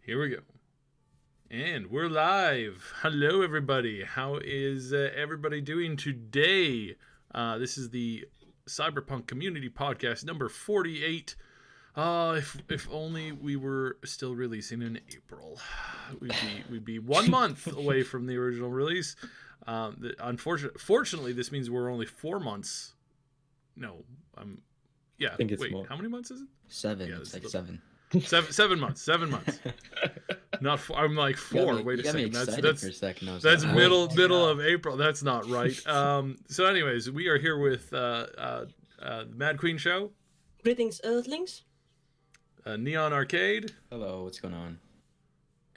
Here we go. And we're live. Hello, everybody. How is everybody doing today? This is the Cyberpunk Community Podcast number 48. If only we were still releasing in April. We'd be 1 month away from the original release. Fortunately, this means we're only 4 months. No, yeah. I think it's wait, more. How many months is it? 7. Yeah, it's like 7. 7 months. 7 months. Not 4. I'm like 4. Wait a second. That's middle of April. That's not right. So, anyways, we are here with the Madqueen Show. Greetings, Earthlings. TheNeonArcade. Hello, what's going on?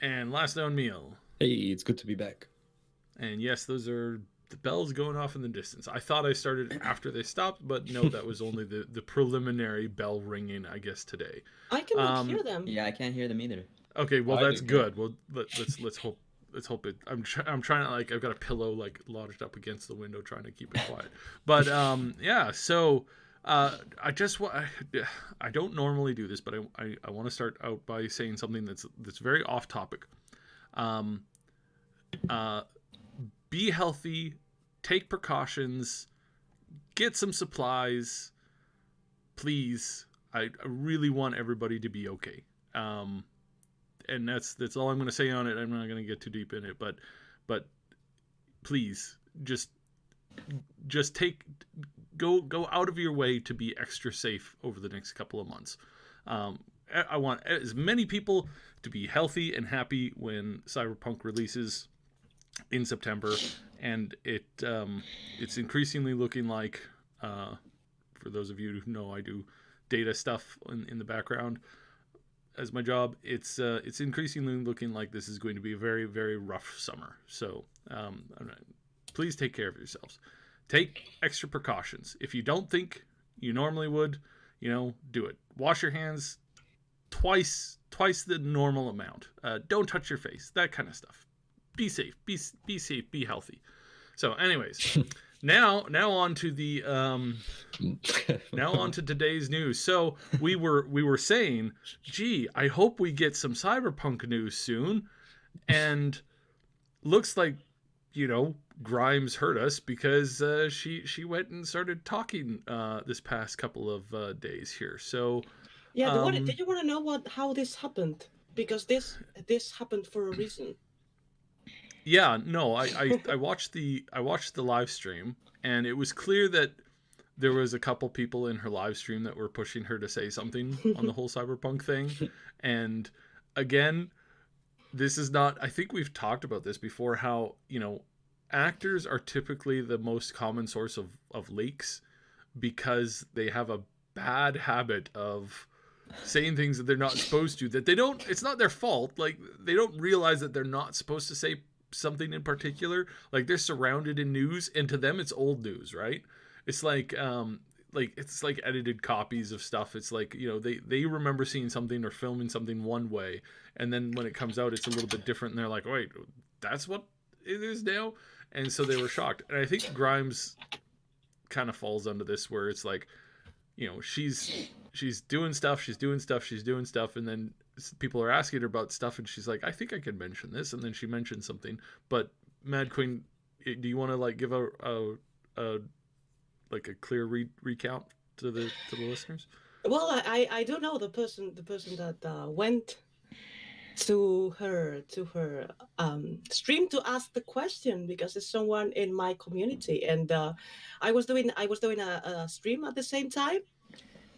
And LastKnownMeal. Hey, it's good to be back. And yes, those are the bells going off in the distance. I thought I started after they stopped, but no, that was only the preliminary bell ringing, I guess, today. I cannot hear them. Yeah, I can't hear them either. Okay, well, that's good. Well, let's hope. Let's hope it. I'm trying to I've got a pillow lodged up against the window, trying to keep it quiet. But yeah. So I don't normally do this, but I want to start out by saying something that's very off topic. Be healthy, take precautions, get some supplies, please. I really want everybody to be okay. And that's all I'm going to say on it. I'm not going to get too deep in it, but please just go out of your way to be extra safe over the next couple of months. I want as many people to be healthy and happy when Cyberpunk releases in September, and it's increasingly looking like, for those of you who know, I do data stuff in the background as my job. It's increasingly looking like this is going to be a very, very rough summer. So please take care of yourselves. Take extra precautions. If you don't think you normally would, do it. Wash your hands twice the normal amount. Don't touch your face. That kind of stuff. Be safe. Be safe. Be healthy. So, anyways, now on to the now on to today's news. So we were saying, gee, I hope we get some Cyberpunk news soon, and looks like Grimes heard us because she went and started talking this past couple of days here. So yeah, did you want to know how this happened? Because this happened for a reason. Yeah, no, I watched the live stream, and it was clear that there was a couple people in her live stream that were pushing her to say something on the whole Cyberpunk thing. And again, this is not, I think we've talked about this before, how, actors are typically the most common source of leaks because they have a bad habit of saying things that they're not supposed to, that they don't, it's not their fault. Like, they don't realize that they're not supposed to say something in particular. Like, they're surrounded in news, and to them it's old news, right? It's like it's like edited copies of stuff. It's like, they remember seeing something or filming something one way, and then when it comes out it's a little bit different, and they're like, wait, that's what it is now? And so they were shocked. And I think Grimes kind of falls under this, where it's like, she's doing stuff, and then people are asking her about stuff, and she's like, I think I can mention this, and then she mentioned something. But Madqueen, do you want to give a clear recount to the listeners? Well, I don't know the person that went to her stream to ask the question, because it's someone in my community, and I was doing a stream at the same time.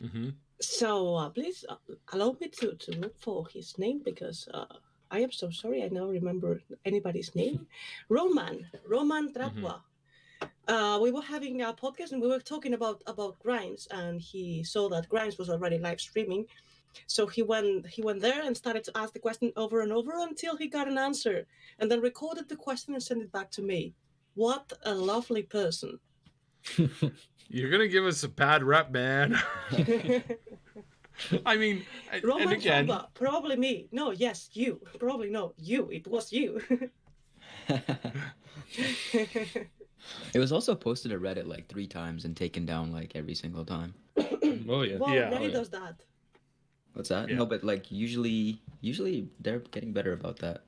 Mm-hmm. So please allow me to look for his name, because I am so sorry, I don't remember anybody's name. Roman Trapua. We were having a podcast, and we were talking about Grimes, and he saw that Grimes was already live streaming. So he went there and started to ask the question over and over until he got an answer, and then recorded the question and sent it back to me. What a lovely person. You're going to give us a bad rep, man. I mean, Roman, and again... Trumba, probably me. No, yes, you. Probably no, you. It was you. It was also posted to Reddit 3 times and taken down every single time. Oh yeah. Well, yeah. Reddit does that. What's that? Yeah. No, but like usually they're getting better about that.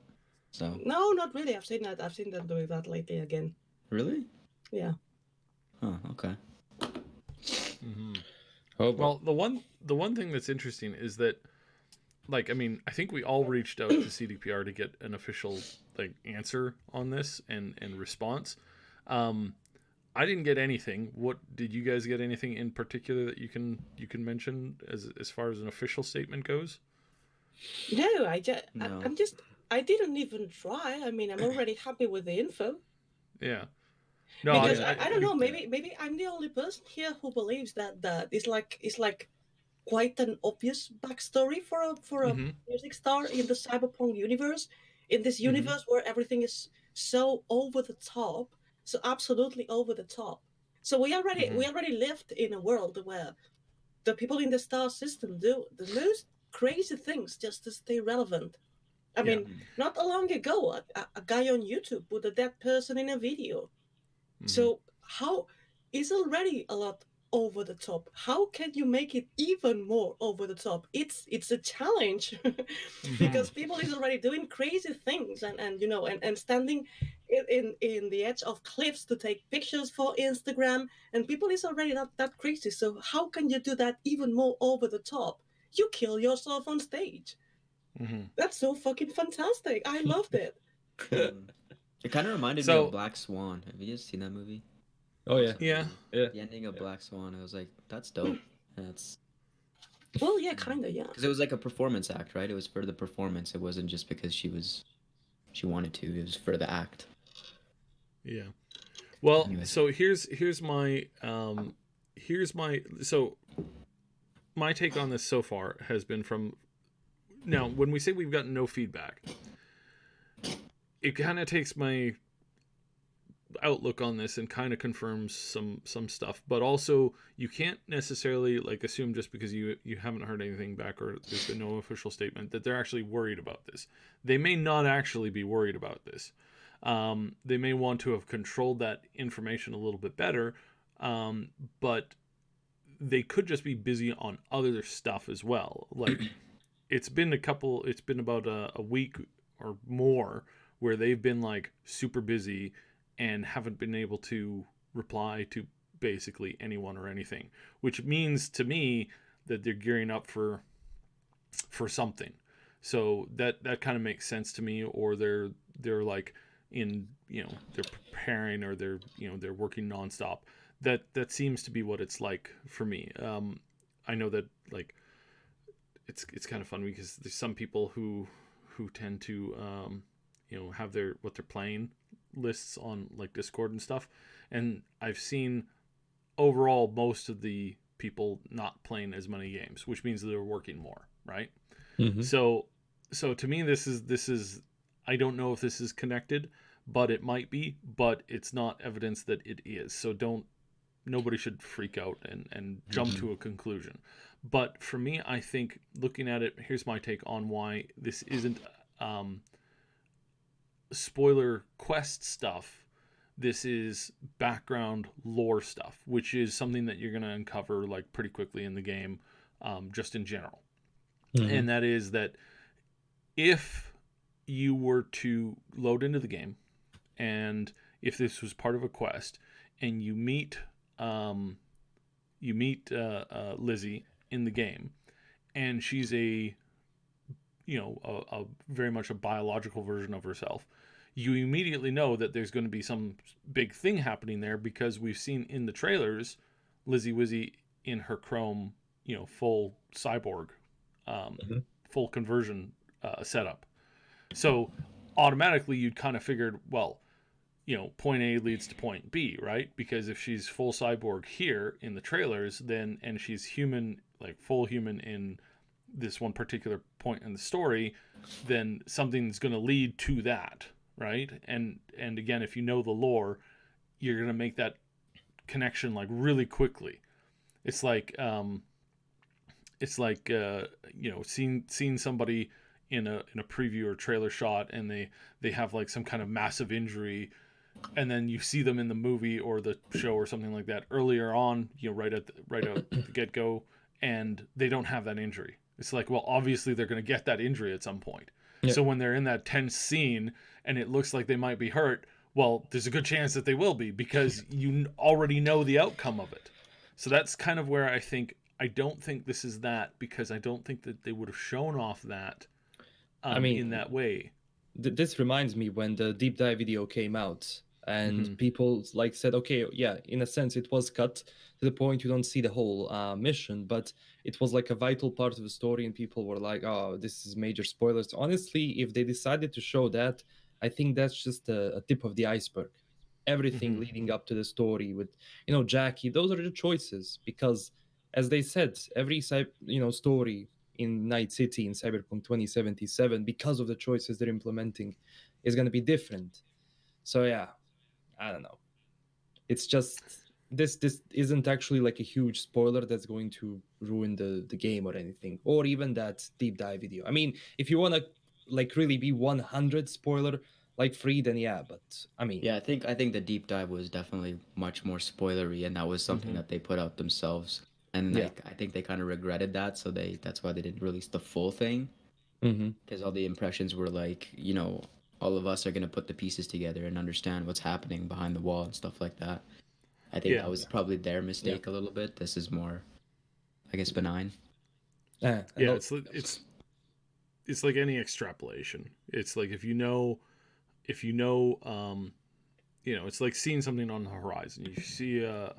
So No, not really. I've seen that. I've seen them doing that lately again. really? Yeah. Oh, okay. Oh, Well, the one thing that's interesting is that, like, I mean, I think we all reached out to CDPR to get an official like answer on this and response. I didn't get anything. What did you guys get? Anything in particular that you can mention as far as an official statement goes? No, No. I'm just, I didn't even try. I mean, I'm already happy with the info. Yeah. No, Because Yeah, I don't know, think- maybe I'm the only person here who believes that it's like quite an obvious backstory for a Mhm. music star in the cyberpunk universe, in this universe where everything is so over the top, so absolutely over the top. So we already lived in a world where the people in the star system do the most crazy things just to stay relevant. I Yeah. mean, not long ago, a guy on YouTube put a dead person in a video. So how is already a lot over the top? How can you make it even more over the top? It's a challenge because people is already doing crazy things and you know and standing in the edge of cliffs to take pictures for Instagram, and people is already not that crazy. So how can you do that even more over the top? You kill yourself on stage. That's so fucking fantastic. I loved it. It kind of reminded me So- of Black Swan. Have you guys seen that movie? Oh yeah. Awesome Yeah. movie. Yeah. The ending of Black Swan. I was like, that's dope. That's Well, yeah, kind of, yeah. because it was like a performance act, right? It was for the performance. It wasn't just because she wanted to. It was for the act. Yeah. Well, Anyways. so here's my so my take on this so far has been from now when we say we've gotten no feedback, it kind of takes my outlook on this and kind of confirms some stuff, but also you can't necessarily like assume just because you haven't heard anything back or there's been no official statement that they're actually worried about this. They may not actually be worried about this. They may want to have controlled that information a little bit better, but they could just be busy on other stuff as well. Like it's been about a week or more where they've been like super busy and haven't been able to reply to basically anyone or anything, which means to me that they're gearing up for something. So that kind of makes sense to me, or they're like in, you know, they're preparing or they're, you know, they're working nonstop. That seems to be what it's like for me. I know that like it's kind of fun because there's some people who tend to you know, have their what they're playing lists on like Discord and stuff, and I've seen overall most of the people not playing as many games, which means they're working more, right? So to me this is I don't know if this is connected, but it might be, but it's not evidence that it is. So nobody should freak out and jump to a conclusion. But for me, I think looking at it, here's my take on why this isn't spoiler quest stuff. This is background lore stuff, which is something that you're going to uncover like pretty quickly in the game, just in general. And that is that if you were to load into the game, and if this was part of a quest, and you meet Lizzy in the game, and she's a very much a biological version of herself, you immediately know that there's going to be some big thing happening there because we've seen in the trailers Lizzy Wizzy in her chrome, you know, full cyborg, full conversion setup. So automatically you'd kind of figured, well, you know, point A leads to point B, right? Because if she's full cyborg here in the trailers, then, and she's human, like full human in this one particular point in the story, then something's going to lead to that, right? And again, if you know the lore, you're going to make that connection like really quickly. It's like you know, seeing somebody in a preview or trailer shot, and they have like some kind of massive injury, and then you see them in the movie or the show or something like that earlier on, you know, right out the get-go, and they don't have that injury. It's like, well, obviously they're going to get that injury at some point. Yeah. So when they're in that tense scene and it looks like they might be hurt, well, there's a good chance that they will be because you already know the outcome of it. So that's kind of where I don't think this is that, because I don't think that they would have shown off that in that way. This reminds me when the deep dive video came out and people like said, okay, yeah, in a sense it was cut to the point you don't see the whole mission, but it was like a vital part of the story, and people were like, oh, this is major spoilers. Honestly, if they decided to show that, I think that's just a tip of the iceberg. Everything leading up to the story with, Jackie, those are the choices, because as they said, every story in Night City in Cyberpunk 2077, because of the choices they're implementing, is going to be different. So yeah, I don't know. It's just this isn't actually like a huge spoiler that's going to ruin the game or anything, or even that deep dive video. I mean, if you want to like really be 100 spoiler like free, then yeah, but I mean, Yeah, I think the deep dive was definitely much more spoilery, and that was something that they put out themselves. And Yeah. like I think they kind of regretted that, so that's why they didn't release the full thing, because all the impressions were like, all of us are gonna put the pieces together and understand what's happening behind the wall and stuff like that. I think that was probably their mistake a little bit. This is more, I guess, benign. It's like any extrapolation. It's like if you know, it's like seeing something on the horizon. You see a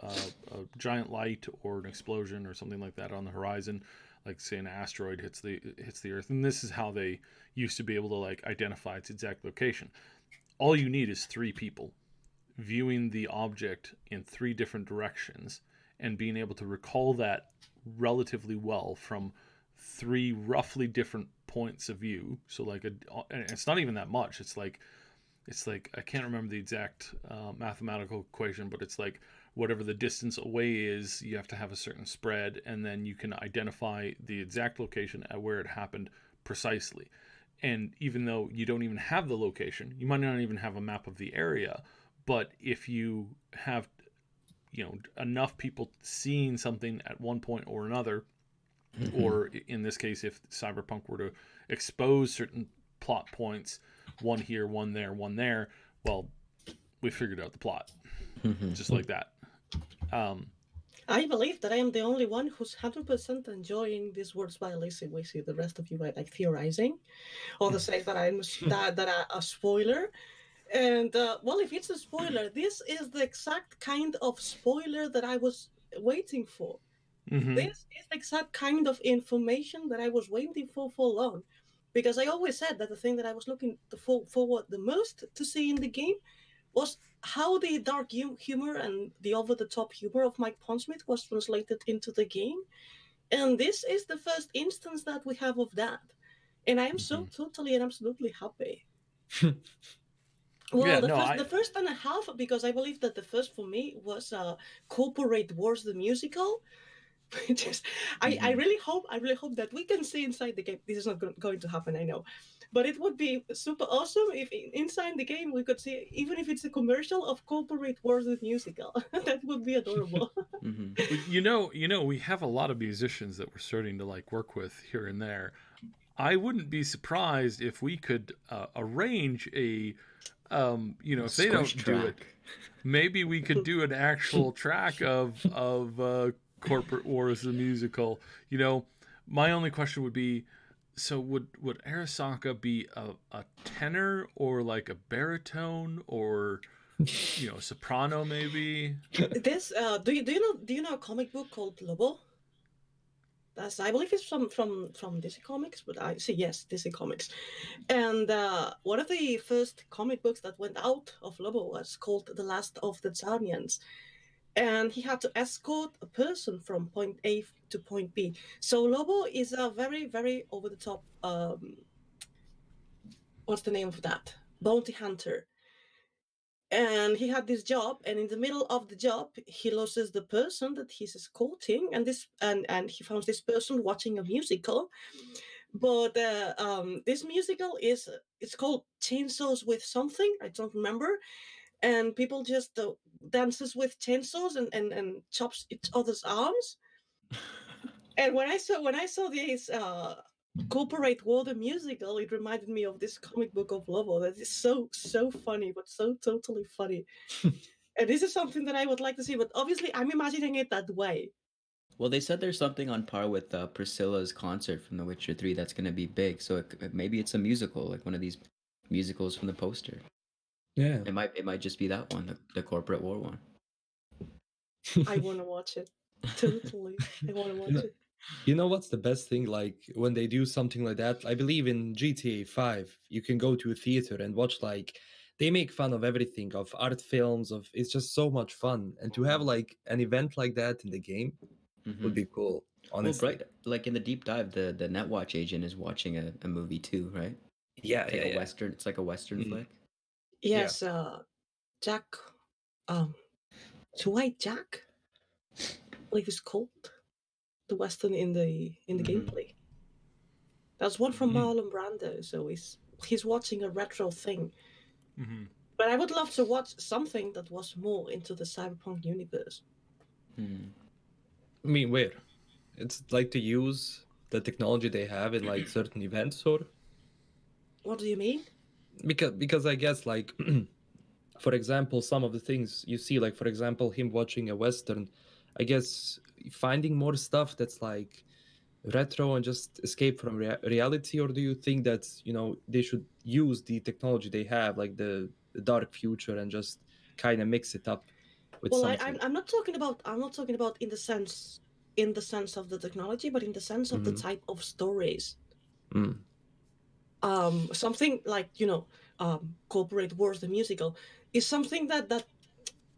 giant light or an explosion or something like that on the horizon, like say an asteroid hits the Earth, and this is how they used to be able to like identify its exact location. All you need is 3 people viewing the object in 3 different directions and being able to recall that relatively well from 3 roughly different points of view. So like and it's not even that much. It's like I can't remember the exact mathematical equation, but it's like whatever the distance away is, you have to have a certain spread, and then you can identify the exact location at where it happened precisely. And even though you don't even have the location, you might not even have a map of the area, but if you have enough people seeing something at one point or another, or in this case, if Cyberpunk were to expose certain plot points, one here, one there, well, we figured out the plot. Just like that. I believe that I am the only one who's 100% enjoying these words by Lizzy Wizzy. The rest of you are like theorizing, or say that I'm a spoiler. And well, if it's a spoiler, this is the exact kind of spoiler that I was waiting for. This is the exact kind of information that I was waiting for long. Because I always said that the thing that I was looking forward the most to see in the game was how the dark humor and the over-the-top humor of Mike Pondsmith was translated into the game. And this is the first instance that we have of that. And I am so totally and absolutely happy. Well, the first and a half, because I believe that the first for me was Corporate Wars the musical. I really hope that we can see inside the game. This is not going to happen, I know, but it would be super awesome if inside the game we could see, even if it's a commercial of Corporate Wars the musical. That would be adorable. We have a lot of musicians that we're starting to like work with here and there. I wouldn't be surprised if we could arrange a if they don't do it, maybe we could do an actual track of Corporate Wars the musical. My only question would be, so would Arasaka be a tenor or like a baritone or soprano maybe? This do you know a comic book called Lobo? I believe it's from DC Comics, but I say yes, DC Comics. And one of the first comic books that went out of Lobo was called The Last of the Zarnians. And he had to escort a person from point A to point B. So Lobo is a very, very over-the-top, what's the name of that? Bounty hunter. And he had this job, and in the middle of the job, he loses the person that he's escorting, and he found this person watching a musical. But this musical it's called Chainsaws with something, I don't remember, and people just dances with chainsaws and chops each other's arms. And when I saw this corporate war the musical, it reminded me of this comic book of Lobo that is so funny, but so totally funny. And this is something that I would like to see, but obviously I'm imagining it that way. Well, they said there's something on par with Priscilla's concert from The Witcher 3 that's going to be big. So maybe it's a musical, like one of these musicals from the poster. Yeah. It might just be that one, the corporate war one. I want to watch it. Totally. I want to watch it. You know what's the best thing? Like when they do something like that, I believe in GTA 5, you can go to a theater and watch like they make fun of everything, of art films, of it's just so much fun. And to have like an event like that in the game would be cool. Honestly. Well, like in the deep dive, the Netwatch agent is watching a movie too, right? Yeah, It's like a Western. It's like a Western flick. Yes, Jack. White Jack, I believe it's called the Western in the gameplay. That's one from Marlon Brando, so he's watching a retro thing. But I would love to watch something that was more into the Cyberpunk universe. I mean, where? It's like to use the technology they have in like certain events, or? What do you mean? Because I guess like, for example, some of the things you see, like for example, him watching a Western, I guess finding more stuff that's like retro and just escape from reality, or do you think that they should use the technology they have, like the dark future, and just kind of mix it up with Well, something? I'm not talking about in the sense of the technology, but in the sense of the type of stories. Something like Corporate Wars the musical is something that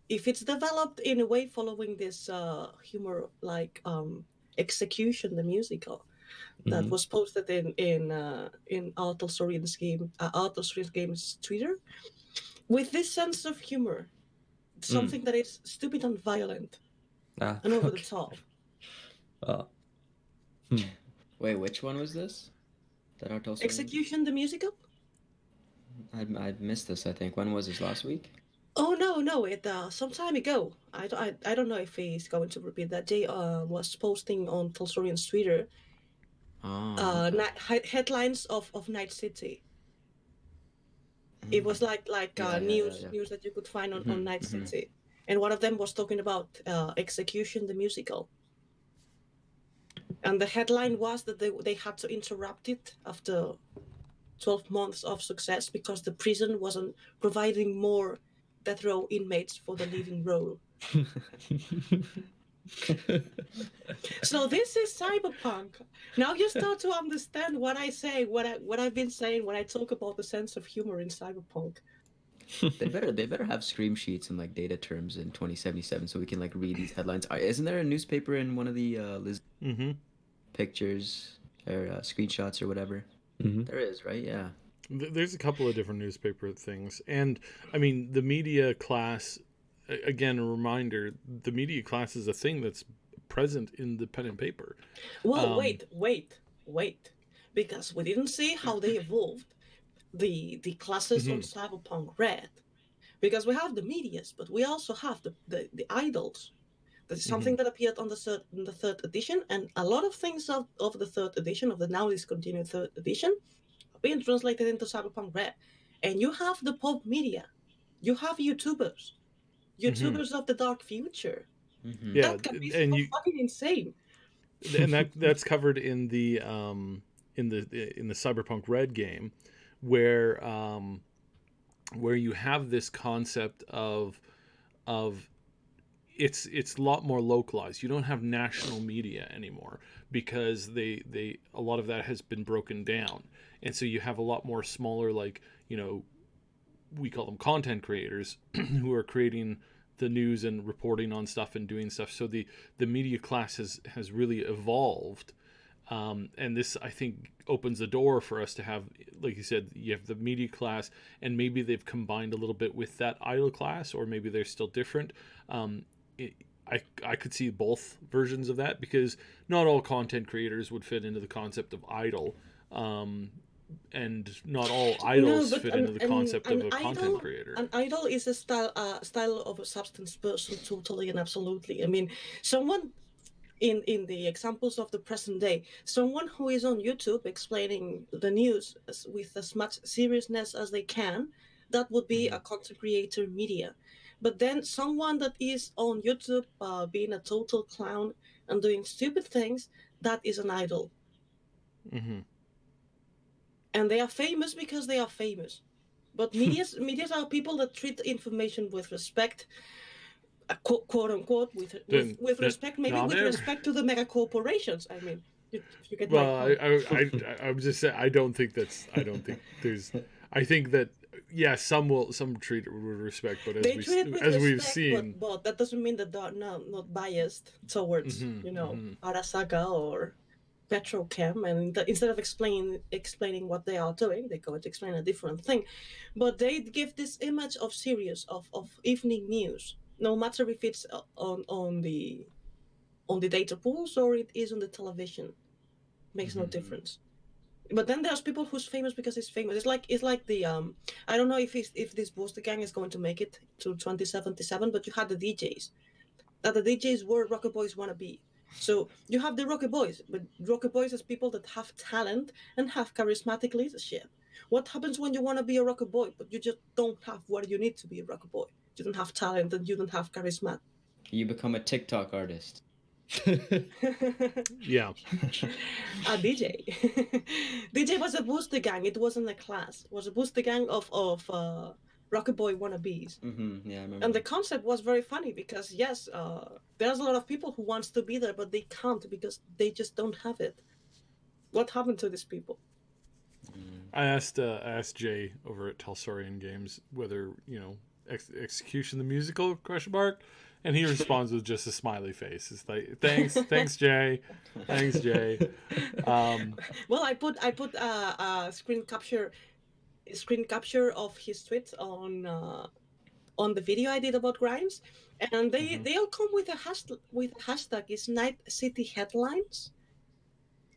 if it's developed in a way following this humor like Execution the musical that was posted in Arthur Sorian's game's Twitter, with this sense of humor, something that is stupid and violent and over the top. Wait, which one was this? That Arthur Sorian? Execution the musical? I missed this. I think when was this, last week? Oh no! It some time ago. I don't know if he's going to repeat that. Jay was posting on Tolstorian's Twitter headlines of Night City. It was like news that you could find on Night City, and one of them was talking about Execution the musical. And the headline was that they had to interrupt it after 12 months of success because the prison wasn't providing more death row inmates for the leading role. So this is Cyberpunk. Now you start to understand what I say, what I've been saying when I talk about the sense of humor in Cyberpunk. They better have scream sheets and like data terms in 2077 so we can like read these headlines. Isn't there a newspaper in one of the Liz pictures or screenshots or whatever? There is, right? Yeah. There's a couple of different newspaper things, and I mean the media class. Again, a reminder: the media class is a thing that's present in the pen and paper. Well, wait, because we didn't see how they evolved the classes on Cyberpunk Red, because we have the medias, but we also have the idols. That is something that appeared on the third edition, and a lot of things of the third edition, of the now discontinued third edition, are being translated into Cyberpunk Red. And you have the pop media, you have YouTubers of the dark future. Yeah, that can be so fucking insane. And that's covered in the Cyberpunk Red game, where you have this concept of it's a lot more localized. You don't have national media anymore because a lot of that has been broken down, and so you have a lot more smaller, like we call them content creators who are creating the news and reporting on stuff and doing stuff. So the media class has really evolved, and this, I think, opens the door for us to have, like you said, you have the media class, and maybe they've combined a little bit with that idol class, or maybe they're still different. I could see both versions of that, because not all content creators would fit into the concept of idol, and not all idols fit into the concept of a content creator. An idol is a style of a substance person, totally and absolutely. I mean, someone in the examples of the present day, someone who is on YouTube explaining the news with as much seriousness as they can, that would be a content creator media. But then someone that is on YouTube being a total clown and doing stupid things, that is an idol. Mm-hmm. And they are famous because they are famous. But medias are people that treat information with respect, quote unquote, with respect, maybe with respect to the mega corporations. I mean, if you get well, my point. I would just say I don't think there's. I think that some treat it with respect, but we've seen, but that doesn't mean that they're not biased towards Arasaka or Petrochem, and instead of explaining what they are doing, they go to explain a different thing. But they give this image of serious of evening news, no matter if it's on the data pools or it is on the television. Makes no difference. But then there's people who's famous because he's famous. It's like the I don't know if this Booster Gang is going to make it to 2077, but you had the DJs. That the DJs were Rocker Boys wannabe. So you have the Rocker Boys, but Rocker Boys is people that have talent and have charismatic leadership. What happens when you want to be a Rocker Boy, but you just don't have what you need to be a Rocker Boy? You don't have talent and you don't have charisma. You become a TikTok artist. Yeah. A DJ. DJ was a Booster Gang. It wasn't a class. It was a Booster Gang of Rocker Boy wannabes. Yeah, I remember. And the concept was very funny because yes, there's a lot of people who wants to be there, but they can't because they just don't have it. What happened to these people? I asked Jay over at Talsorian Games whether Execution the Musical ? And he responds with just a smiley face. It's like, thanks Jay, thanks Jay. Well, I put a screen capture of his tweets on the video I did about Grimes, and they all come with a hashtag. It's Night City Headlines,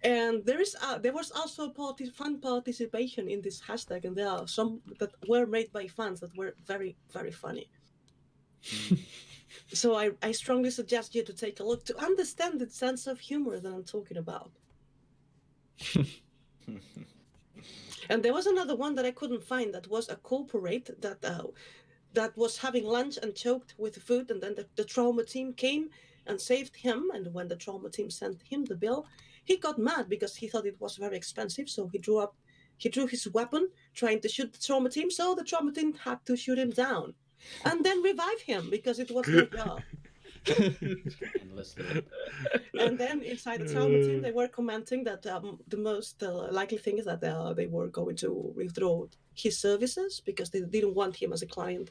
and there was also fan participation in this hashtag, and there are some that were made by fans that were very, very funny. So I strongly suggest you to take a look to understand the sense of humor that I'm talking about. And there was another one that I couldn't find that was a corporate that was having lunch and choked with food, and then the trauma team came and saved him. And when the trauma team sent him the bill, he got mad because he thought it was very expensive. So he drew his weapon trying to shoot the trauma team. So the trauma team had to shoot him down and then revive him because it was their job. And then inside the trauma team, they were commenting that the most likely thing is that they were going to withdraw his services because they didn't want him as a client.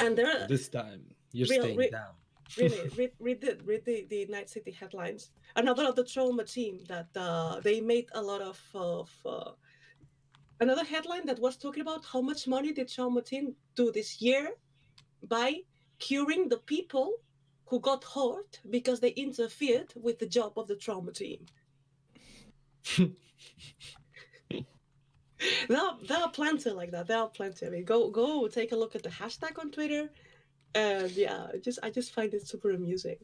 And this time you're staying down. Really, read the Night City headlines. Another of the trauma team that they made a lot of another headline that was talking about how much money did trauma team do this year by curing the people who got hurt because they interfered with the job of the trauma team. There are plenty like that. There are plenty. I mean, go take a look at the hashtag on Twitter, and yeah, I just find it super amusing.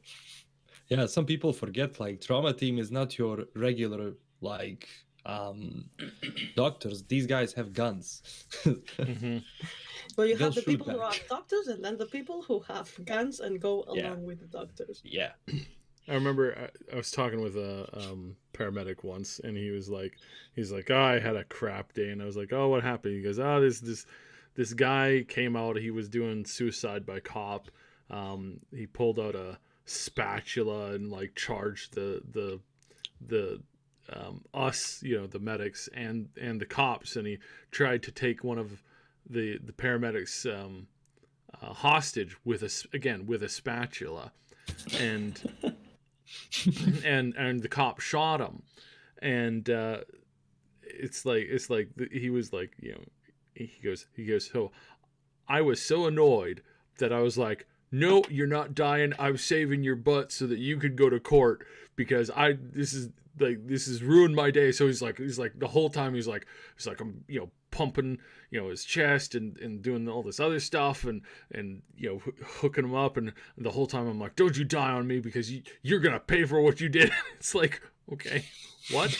Yeah, some people forget like trauma team is not your regular like doctors. These guys have guns. Well, you have the people who are doctors, and then the people who have guns and go along with the doctors. Yeah. I remember I was talking with a paramedic once, and he's like, oh, I had a crap day, and I was like, oh, what happened? He goes, oh, this guy came out, he was doing suicide by cop. He pulled out a spatula and like charged the us, the medics and the cops, and he tried to take one of the paramedics hostage with a spatula, and and the cop shot him, and it's like he was like, he goes, so I was so annoyed that I was like, no, you're not dying. I was saving your butt so that you could go to court because this has ruined my day. So he's like the whole time he's like I'm pumping, his chest and doing all this other stuff and hooking him up, and the whole time I'm like, don't you die on me because you're gonna pay for what you did. It's like, okay, what?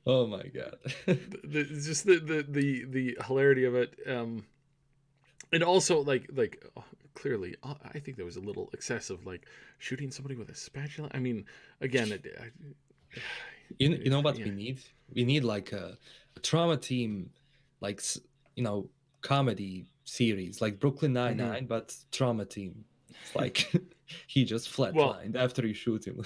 Oh my god. Just the hilarity of it, and also like clearly I think that was a little excessive, like shooting somebody with a spatula. I mean, again, you know what we need? We need like a trauma team, like comedy series like Brooklyn Nine-Nine, but trauma team. It's like he just flatlined after you shoot him.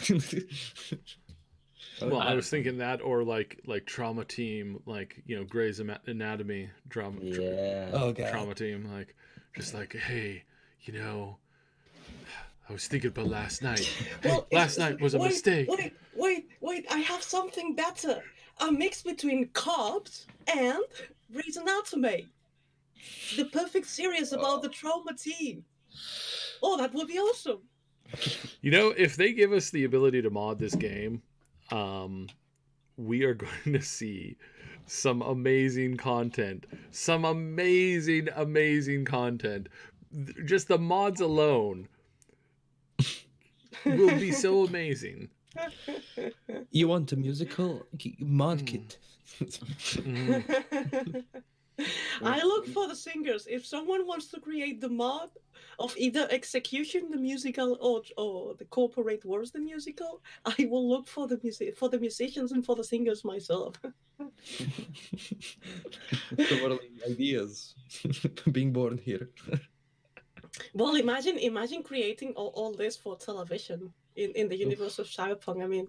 Well, I was thinking that, or like trauma team, like Grey's Anatomy drama. Trauma team, like just like, hey, I was thinking about last night. Well, hey, last night was a mistake. Wait! I have something better. A mix between Cops and Grey's Anatomy. The perfect series about the trauma team. Oh, that would be awesome. If they give us the ability to mod this game, we are going to see some amazing content. Some amazing content. Just the mods alone will be so amazing. You want a musical mod kit? I look for the singers. If someone wants to create the mod of either Execution the musical or the Corporate Wars the musical, I will look for the musicians and for the singers myself. So what are the ideas being born here? Well, imagine creating all this for television in the universe of Cyberpunk. I mean,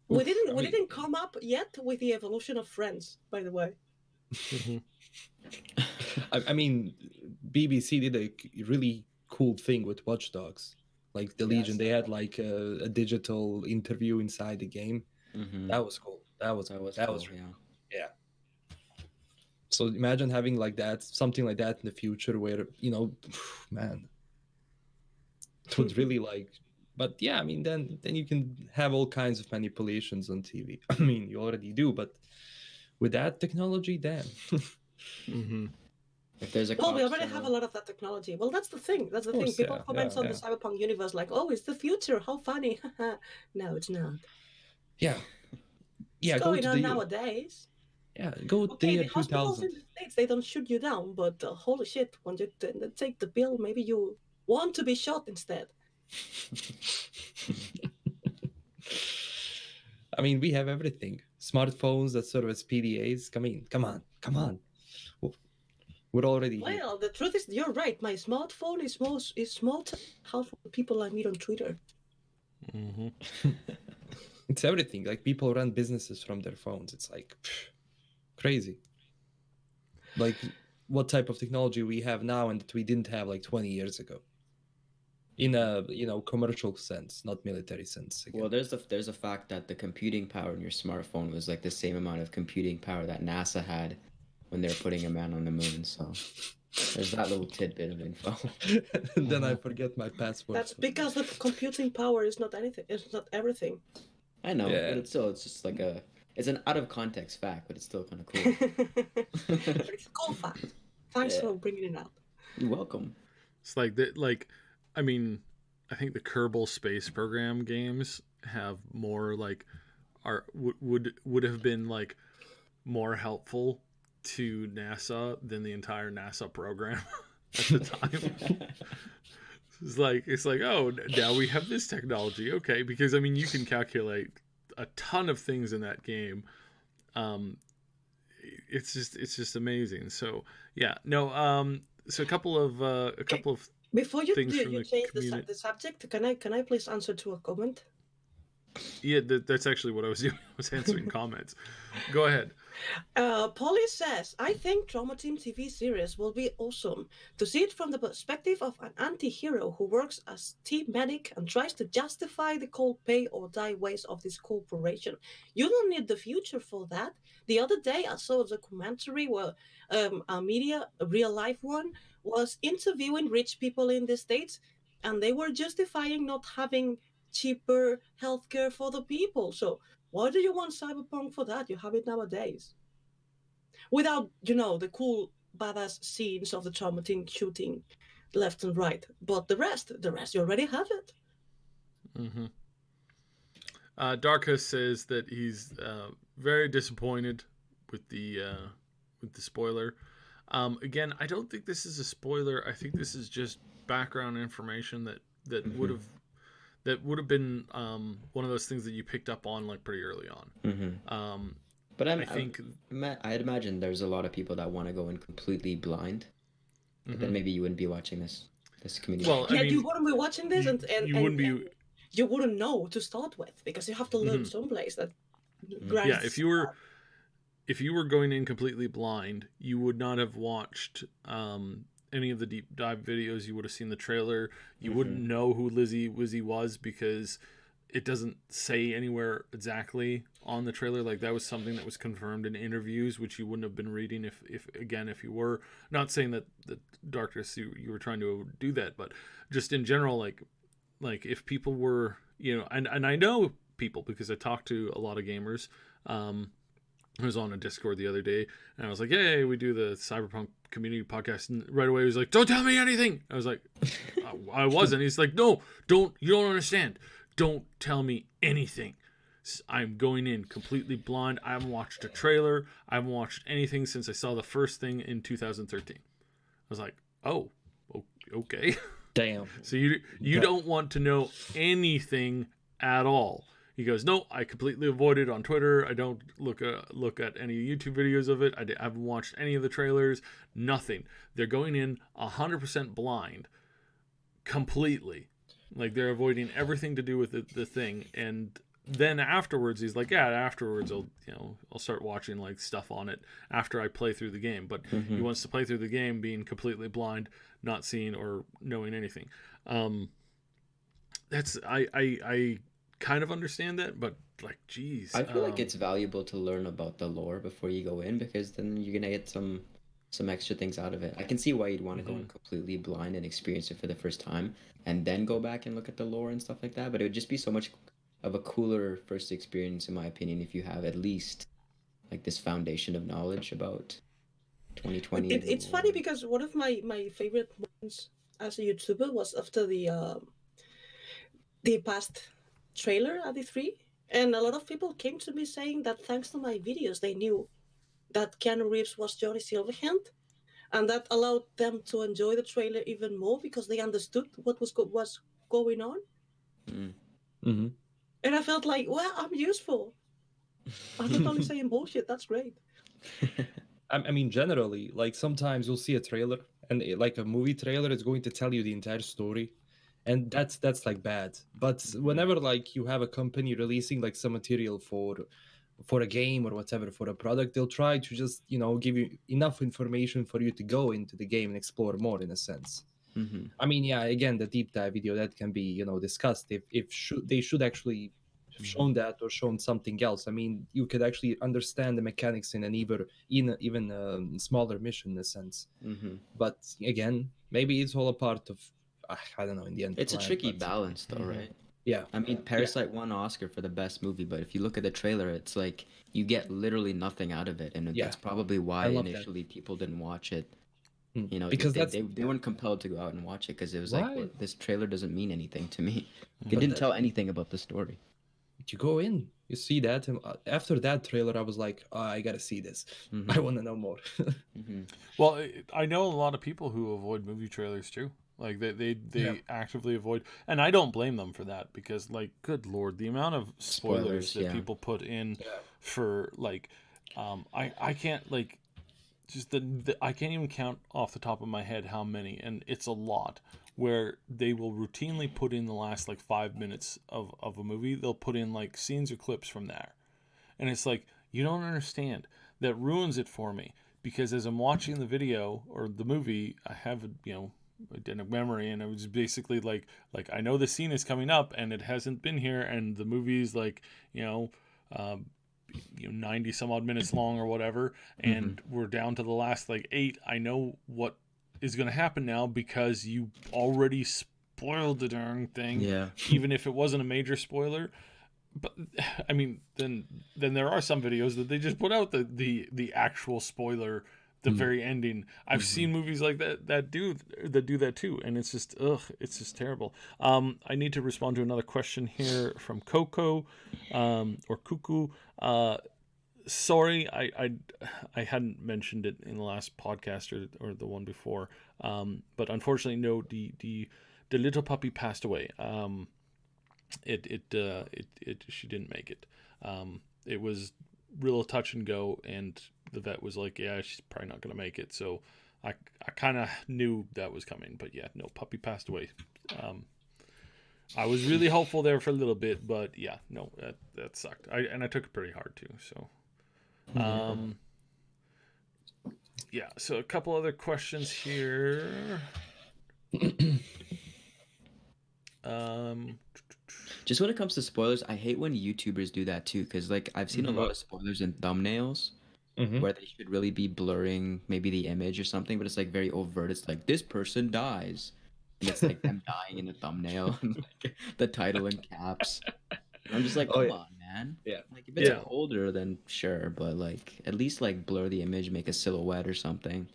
we didn't come up yet with the evolution of Friends, by the way. I mean, BBC did a really cool thing with Watch Dogs, like the Legion. They had like a digital interview inside the game. That was cool. That was cool, yeah. So imagine having like that, something like that in the future, where man, it would really like. But yeah, I mean, then you can have all kinds of manipulations on TV. I mean, you already do, but with that technology, damn. If there's we already have a lot of that technology. Well, that's the thing. That's the thing. People comment on the Cyberpunk universe like, "Oh, it's the future. How funny!" No, it's not. Yeah. It's going on nowadays. Yeah, go to the year 2000. Hospitals in the States, they don't shoot you down, but holy shit, when you take the pill, maybe you want to be shot instead. I mean, we have everything. Smartphones that serve as PDAs. Come on. We're already here. Well, the truth is, you're right. My smartphone is small half of the people I meet on Twitter. It's everything. Like, people run businesses from their phones. It's like crazy. Like, what type of technology we have now and that we didn't have like 20 years ago. In a commercial sense, not military sense. Again. Well, there's a fact that the computing power in your smartphone was like the same amount of computing power that NASA had when they were putting a man on the moon. So there's that little tidbit of info. Then I forget my password. That's because the computing power is not anything. It's not everything. I know, but it's just like it's an out of context fact, but it's still kind of cool. It's a cool fact. Thanks for bringing it up. You're welcome. It's like that. Like, I mean, I think the Kerbal Space Program games have more like would have been like more helpful to NASA than the entire NASA program at the time. It's like, oh, now we have this technology, okay? Because I mean, you can calculate a ton of things in that game. It's just amazing. So yeah, no. So a couple of before you change the subject, can I please answer to a comment? Yeah, that's actually what I was doing. I was answering comments. Go ahead. Polly says, I think Trauma Team TV series will be awesome. To see it from the perspective of an anti-hero who works as team medic and tries to justify the cold pay or die ways of this corporation. You don't need the future for that. The other day I saw a documentary where a real life one, was interviewing rich people in the States, and they were justifying not having cheaper healthcare for the people. So why do you want Cyberpunk for that? You have it nowadays. without the cool badass scenes of the traumatic shooting left and right. But the rest you already have it. Mm-hmm. Darkus says that he's very disappointed with the spoiler. Again, I don't think this is a spoiler. I think this is just background information that would have been one of those things that you picked up on like pretty early on. Mm-hmm. I'd imagine there's a lot of people that want to go in completely blind, but then maybe you wouldn't be watching this community. Well, you wouldn't be watching this, and wouldn't be. You wouldn't know to start with because you have to learn someplace that. Yeah, if you were going in completely blind, you would not have watched any of the deep dive videos. You would have seen the trailer. You wouldn't know who Lizzy Wizzy was because it doesn't say anywhere exactly on the trailer. Like that was something that was confirmed in interviews, which you wouldn't have been reading if you were not saying that the Darkness you were trying to do that, but just in general, like if people were, and I know people because I talked to a lot of gamers. I was on a Discord the other day, and I was like, "Hey, we do the Cyberpunk community podcast." And right away, he was like, "Don't tell me anything." I was like, "I wasn't." He's like, "No, don't. You don't understand. Don't tell me anything. I'm going in completely blind. I haven't watched a trailer. I haven't watched anything since I saw the first thing in 2013." I was like, "Oh, okay." Damn. So you don't want to know anything at all. He goes, "No, I completely avoid it on Twitter. I don't look at any YouTube videos of it. I haven't watched any of the trailers. Nothing. They're going in 100% blind, completely. Like they're avoiding everything to do with the thing." And then afterwards, he's like, "Yeah, afterwards I'll start watching like stuff on it after I play through the game." But he wants to play through the game being completely blind, not seeing or knowing anything. That's I kind of understand that, but like, geez, I feel like it's valuable to learn about the lore before you go in, because then you're gonna get some extra things out of it. I can see why you'd want to go in completely blind and experience it for the first time, and then go back and look at the lore and stuff like that. But it would just be so much of a cooler first experience, in my opinion, if you have at least like this foundation of knowledge about 2020. It's funny because one of my favorite moments as a YouTuber was after the past trailer at E3, and a lot of people came to me saying that thanks to my videos they knew that Keanu Reeves was Johnny Silverhand, and that allowed them to enjoy the trailer even more because they understood what was going on. Mm-hmm. And I felt like, well, I'm useful. I'm not only saying bullshit. That's great. I mean, generally, like sometimes you'll see a trailer, and like a movie trailer is going to tell you the entire story, and that's like bad. But whenever like you have a company releasing like some material for a game or whatever, for a product, they'll try to just give you enough information for you to go into the game and explore more, in a sense. I mean, yeah, again, the deep dive video that can be discussed if they should actually have shown that or shown something else. I mean, you could actually understand the mechanics in an even smaller mission, in a sense. But again, maybe it's all a part of, I don't know, in the end. It's a tricky balance though, right? Yeah. I mean, Parasite won Oscar for the best movie, but if you look at the trailer, it's like you get literally nothing out of it, and that's probably why initially people didn't watch it. Because they weren't compelled to go out and watch it because it was like, well, this trailer doesn't mean anything to me. It didn't tell anything about the story. You go in, you see that, and after that trailer, I was like, oh, I gotta see this. I want to know more. Well, I know a lot of people who avoid movie trailers too. Like they actively avoid, and I don't blame them for that because, like, good Lord, the amount of spoilers that people put in for like, I can't like. Just I can't even count off the top of my head how many, and it's a lot, where they will routinely put in the last like 5 minutes of a movie. They'll put in like scenes or clips from there, and it's like, you don't understand. That ruins it for me, because as I'm watching the video or the movie, I have a memory, and it was basically like I know the scene is coming up and it hasn't been here, and the movie's like 90 some odd minutes long or whatever, and we're down to the last like 8. I know what is going to happen now because you already spoiled the darn thing, even if it wasn't a major spoiler. But I mean, then there are some videos that they just put out the actual spoiler, the very ending. I've seen movies like that do that too, and it's just it's just terrible. I need to respond to another question here from Coco, or Cuckoo. Sorry, I hadn't mentioned it in the last podcast or the one before, but unfortunately, no, the little puppy passed away. She didn't make it. It was real touch and go, and the vet was like, yeah, she's probably not gonna make it. So I kind of knew that was coming, but yeah, no, puppy passed away. I was really hopeful there for a little bit, but yeah, no, that sucked. I took it pretty hard too. So yeah, so a couple other questions here. Just when it comes to spoilers, I hate when YouTubers do that too, because like I've seen a lot of spoilers in thumbnails where they should really be blurring maybe the image or something, but it's like very overt. It's like this person dies, and it's like them dying in the thumbnail, and like the title in caps. And I'm just like, come on, man. Yeah. Like if it's older, then sure, but like at least like blur the image, make a silhouette or something.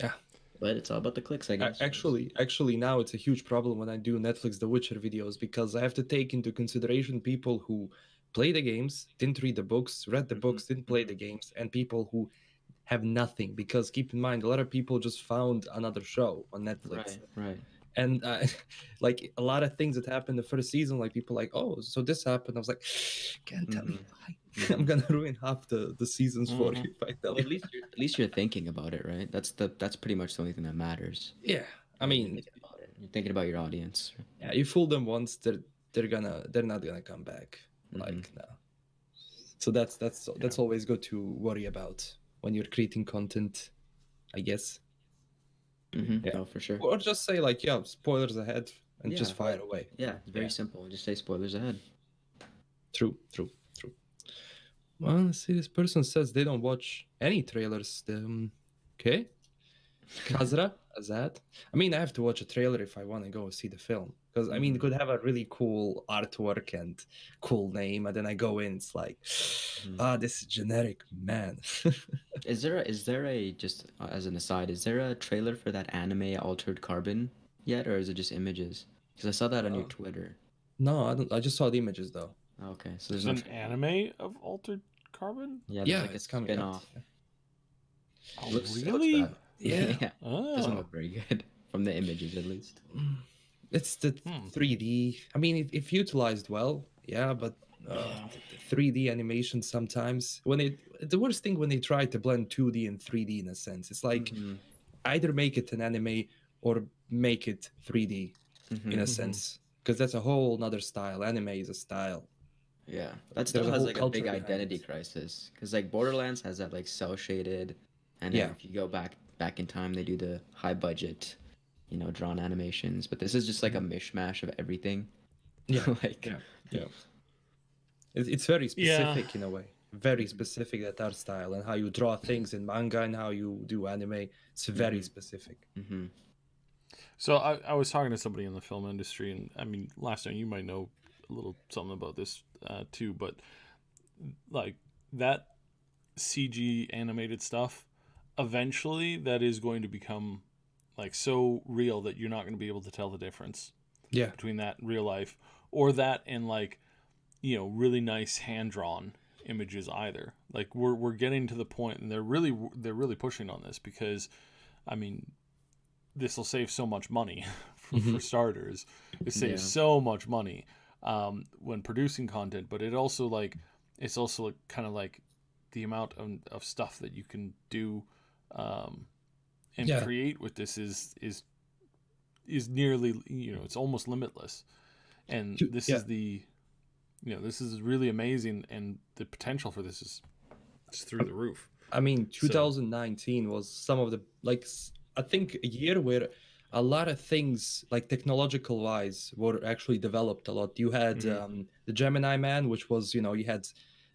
Yeah. But it's all about the clicks, I guess. Actually, now it's a huge problem when I do Netflix The Witcher videos, because I have to take into consideration people who play the games, didn't read the books, read the books, didn't play the games, and people who have nothing. Because keep in mind, a lot of people just found another show on Netflix. Right. And like a lot of things that happened the first season, like people like, oh, so this happened. I was like, can't tell me why. I'm gonna ruin half the seasons for you if I tell you. At least you're thinking about it, right? That's pretty much the only thing that matters. Yeah, I mean, you're thinking about your audience. Yeah, you fool them once, they're not gonna come back. Like no. So that's always good to worry about when you're creating content, I guess. Yeah, no, for sure. Or just say like, yeah, spoilers ahead, and just fire away. Yeah, it's very simple. Just say spoilers ahead. True. Well, let's see, this person says they don't watch any trailers. Okay. Kazra, Azad. I mean, I have to watch a trailer if I want to go see the film. Because, I mean, it could have a really cool artwork and cool name, and then I go in, it's like, this is generic, man. Is there a, just as an aside, is there a trailer for that anime Altered Carbon yet, or is it just images? Because I saw that on your Twitter. No, I don't. I just saw the images, though. Okay, so there's an anime of Altered Carbon? Yeah, like it's coming off. Oh, really? Yeah. Doesn't look very good from the images, at least. It's the 3D. I mean, if utilized well, yeah, but the 3D animation sometimes the worst thing when they try to blend 2D and 3D in a sense. It's like either make it an anime or make it 3D in a sense, because that's a whole nother style. Anime is a style. Yeah, that still has like a big identity crisis, because like Borderlands has that like cell shaded, and then if you go back in time, they do the high budget, drawn animations, but this is just like a mishmash of everything. It's very specific in a way, very specific, that art style, and how you draw things in manga and how you do anime. It's very specific. So I was talking to somebody in the film industry, and I mean, last time, you might know a little something about this too, but like that CG animated stuff, eventually that is going to become like so real that you're not going to be able to tell the difference between that in real life or that and like, really nice hand-drawn images either. Like we're getting to the point, and they're really pushing on this, because I mean, this will save so much money for starters. It saves so much money when producing content, but it's also kind of like the amount of stuff that you can do and create with this is nearly, it's almost limitless. And this is this is really amazing, and the potential for this is through the roof. I mean, 2019 was some of the, like, I think a year where a lot of things, like technological wise, were actually developed a lot. You had the Gemini Man, which was, you had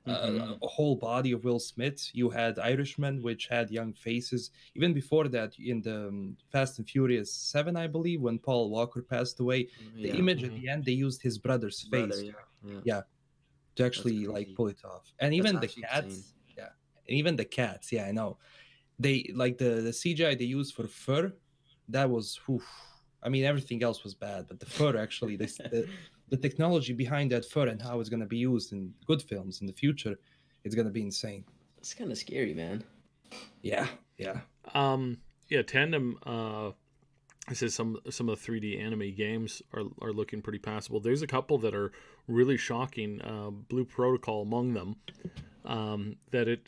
a whole body of Will Smith. You had Irishman, which had young faces. Even before that, in the Fast and Furious 7, I believe, when Paul Walker passed away, the image at the end, they used his brother's face. to actually like pull it off. And even the cats, insane. yeah, and even the cats, yeah, I know. They like the CGI they used for fur, that was oof. I mean, everything else was bad, but the fur actually, the technology behind that fur and how it's gonna be used in good films in the future, it's gonna be insane. It's kind of scary, man. Yeah, yeah. Yeah, Tandem. It says some of the 3D anime games are looking pretty passable. There's a couple that are really shocking. Blue Protocol among them. That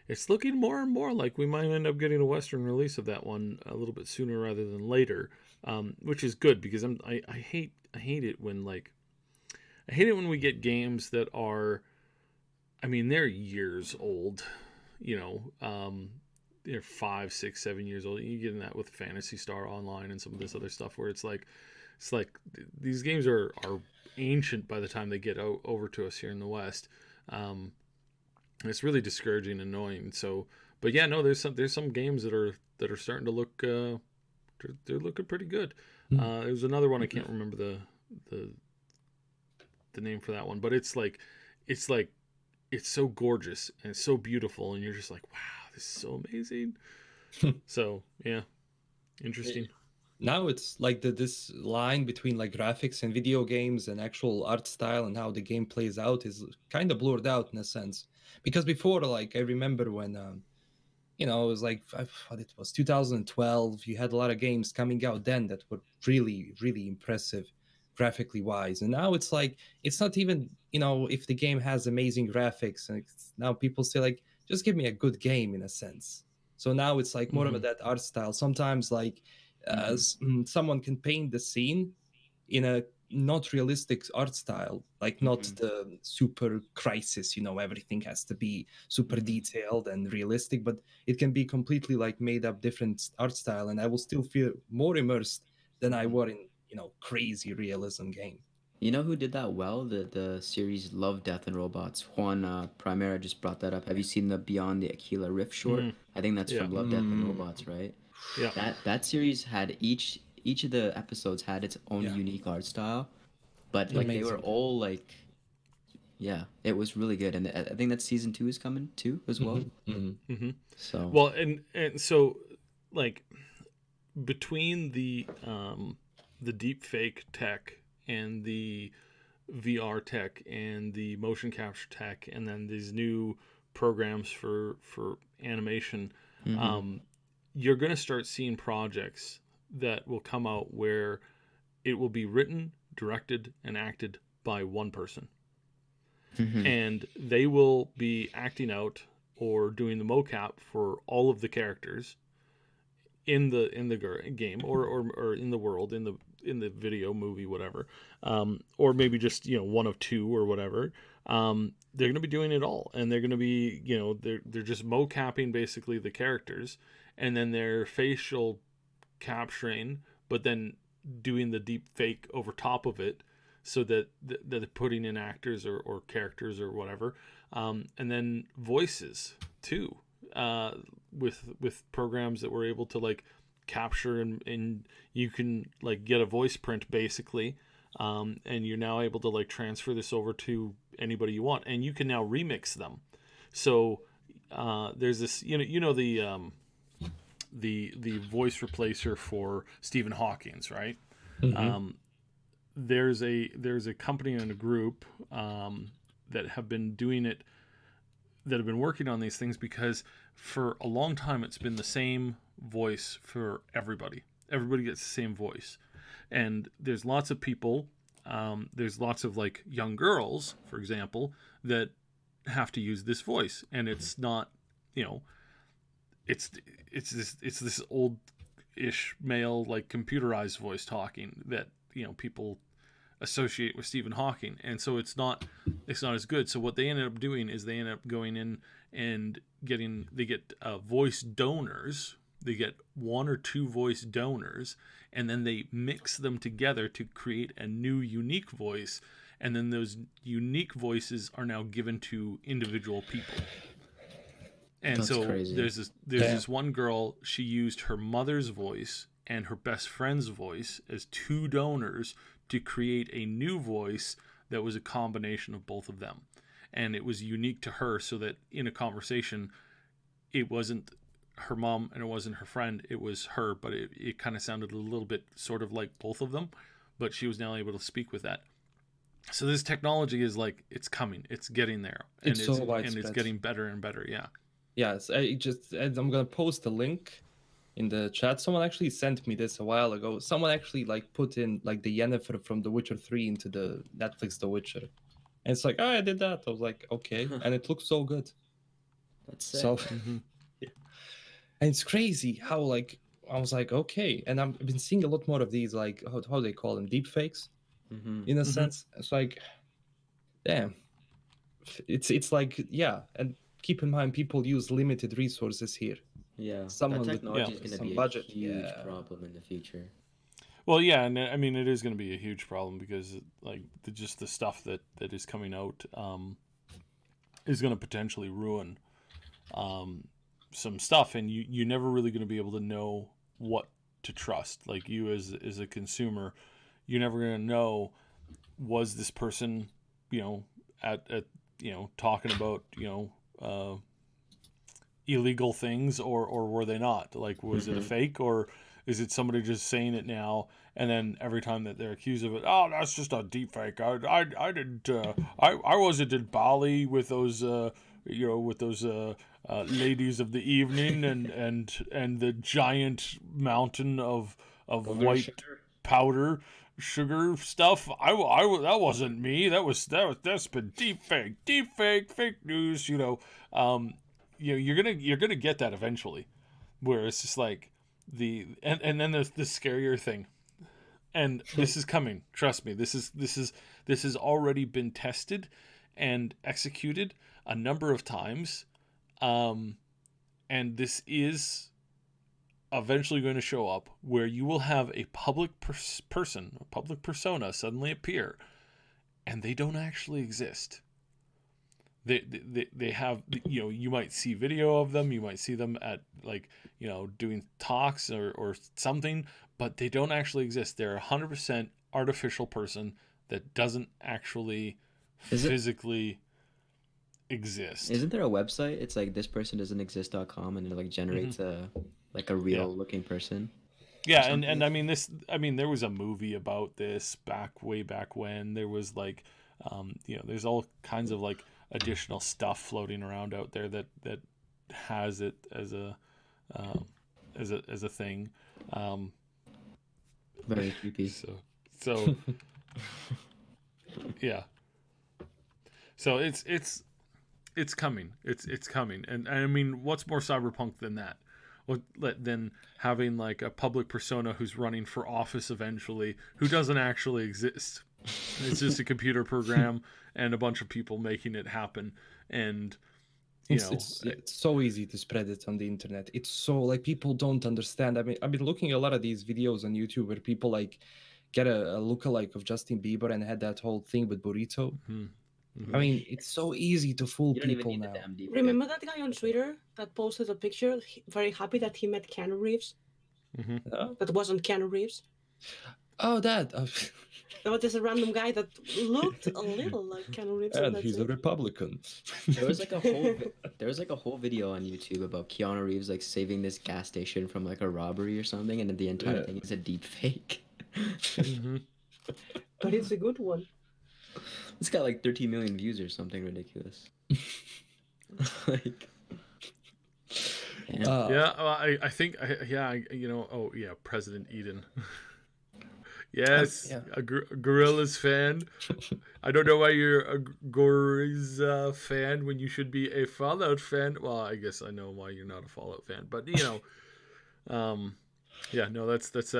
it's looking more and more like we might end up getting a Western release of that one a little bit sooner rather than later, which is good because I hate it when I hate it when we get games that are, I mean, they're years old, you know. They're 5, 6, 7 years old. You get in that with Phantasy Star Online and some of this other stuff where it's like these games are ancient by the time they get over to us here in the West. It's really discouraging and annoying. So, but yeah, no, there's some games that are starting to look they're looking pretty good. There's another one I can't remember the name for that one, but it's so gorgeous and it's so beautiful, and you're just like, wow, this is so amazing. So yeah, interesting. Now it's like this line between like graphics and video games and actual art style and how the game plays out is kind of blurred out in a sense. Because before, like I remember when it was like what it was 2012. You had a lot of games coming out then that were really, really impressive graphically wise, and now it's like it's not even if the game has amazing graphics, and now people say like just give me a good game in a sense. So now it's like more of that art style. Sometimes like someone can paint the scene in a not realistic art style, like not the super crisis, everything has to be super detailed and realistic, but it can be completely like made up different art style, and I will still feel more immersed than I were in crazy realism game. You know who did that well? The series Love, Death, and Robots. Juan Primera just brought that up. Have you seen the Beyond the Aquila Rift short? I think that's Yeah. from Love, Death, and Robots, right? Yeah. That series had each of the episodes had its own unique art style, but like they were Amazing. all like, yeah, it was really good, and I think that season 2 is coming too as well. So Well, and so like between the deep fake tech and the VR tech and the motion capture tech, and then these new programs for animation, you're going to start seeing projects that will come out where it will be written, directed, and acted by one person. And they will be acting out or doing the mocap for all of the characters in the game or in the world, in the video, movie, whatever, or maybe just one of two or whatever. They're going to be doing it all, and they're going to be they're just mocapping basically the characters, and then they're facial capturing, but then doing the deep fake over top of it, so that they're putting in actors or characters or whatever, and then voices too, with programs that were able to like capture and you can like get a voice print basically, and you're now able to like transfer this over to anybody you want, and you can now remix them. So there's this the voice replacer for Stephen Hawking's, right? There's a company and a group that have been doing it, that have been working on these things, because for a long time it's been the same voice for everybody. Everybody gets the same voice, and there's lots of people. There's lots of like young girls, for example, that have to use this voice, and it's not, it's this old-ish male like computerized voice talking that people associate with Stephen Hawking, and so it's not as good. So what they ended up doing is they ended up going in and they get voice donors. They get 1 or 2 voice donors, and then they mix them together to create a new unique voice, and then those unique voices are now given to individual people. And that's so crazy. there's this one girl, she used her mother's voice and her best friend's voice as 2 donors to create a new voice that was a combination of both of them. and it was unique to her, so that in a conversation, it wasn't her mom and it wasn't her friend, it was her, but it kind of sounded a little bit sort of like both of them, but she was now able to speak with that. So this technology is like, it's coming, it's getting there, and It's so widespread. and it's getting better and better. Yeah. Yes, I'm gonna post a link in the chat. Someone actually sent me this a while ago. Someone actually like put in like the Yennefer from The Witcher 3 into the Netflix The Witcher. And it's like, oh, I did that. I was like, okay. And it looks so good. That's sick. So, yeah. And it's crazy how like, I was like, okay. And I've been seeing a lot more of these, like, how do they call them? Deep fakes, in a sense. It's like, damn. It's like, yeah. And keep in mind, people use limited resources here. Yeah, Someone that with technology is going to some be budget, a huge yeah. problem in the future. Well, yeah, and I mean, it is going to be a huge problem because like just the stuff that is coming out is going to potentially ruin some stuff, and you're never really going to be able to know what to trust. Like, you as a consumer, you're never going to know, was this person, at talking about illegal things, or were they not? Like, was it a fake, or is it somebody just saying it now, and then every time that they're accused of it, oh, that's just a deep fake. I didn't I wasn't in Bali with those ladies of the evening, and the giant mountain of white powder sugar stuff. That wasn't me. That's been deep fake, fake news. You're gonna get that eventually, where it's just like and then there's the scarier thing, and this is coming. Trust me, this has already been tested and executed a number of times, and this is eventually going to show up, where you will have a public person, a public persona suddenly appear, and they don't actually exist. They have, you might see video of them, you might see them at, like, doing talks or something, but they don't actually exist. They're 100% artificial person that doesn't actually physically exist. Isn't there a website? It's like thispersondoesn't.com, and it like generates a real looking person. Yeah, and I mean there was a movie about this way back when. There was like there's all kinds of like additional stuff floating around out there that has it as a thing. Very creepy. So yeah. So it's coming. It's coming. And I mean, what's more cyberpunk than that? Than having like a public persona who's running for office eventually, who doesn't actually exist. It's just a computer program and a bunch of people making it happen. And it's so easy to spread it on the internet. It's so, like, people don't understand. I mean, I've been looking at a lot of these videos on YouTube where people like get a lookalike of Justin Bieber and had that whole thing with Burrito. I mean, it's so easy to fool people now. Remember that guy on Twitter that posted a picture, very happy that he met Keanu Reeves? That wasn't Keanu Reeves. Oh, that. There was just a random guy that looked a little like Keanu Reeves. And he's a Republican. There was like a whole video on YouTube about Keanu Reeves like saving this gas station from like a robbery or something, and then the entire thing is a deep fake. But it's a good one. It's got like 13 million views or something ridiculous. Like, I think President Eden. Yes, a Gorillaz fan. I don't know why you're a Gorillaz fan when you should be a Fallout fan. Well, I guess I know why you're not a Fallout fan, but yeah, no, that's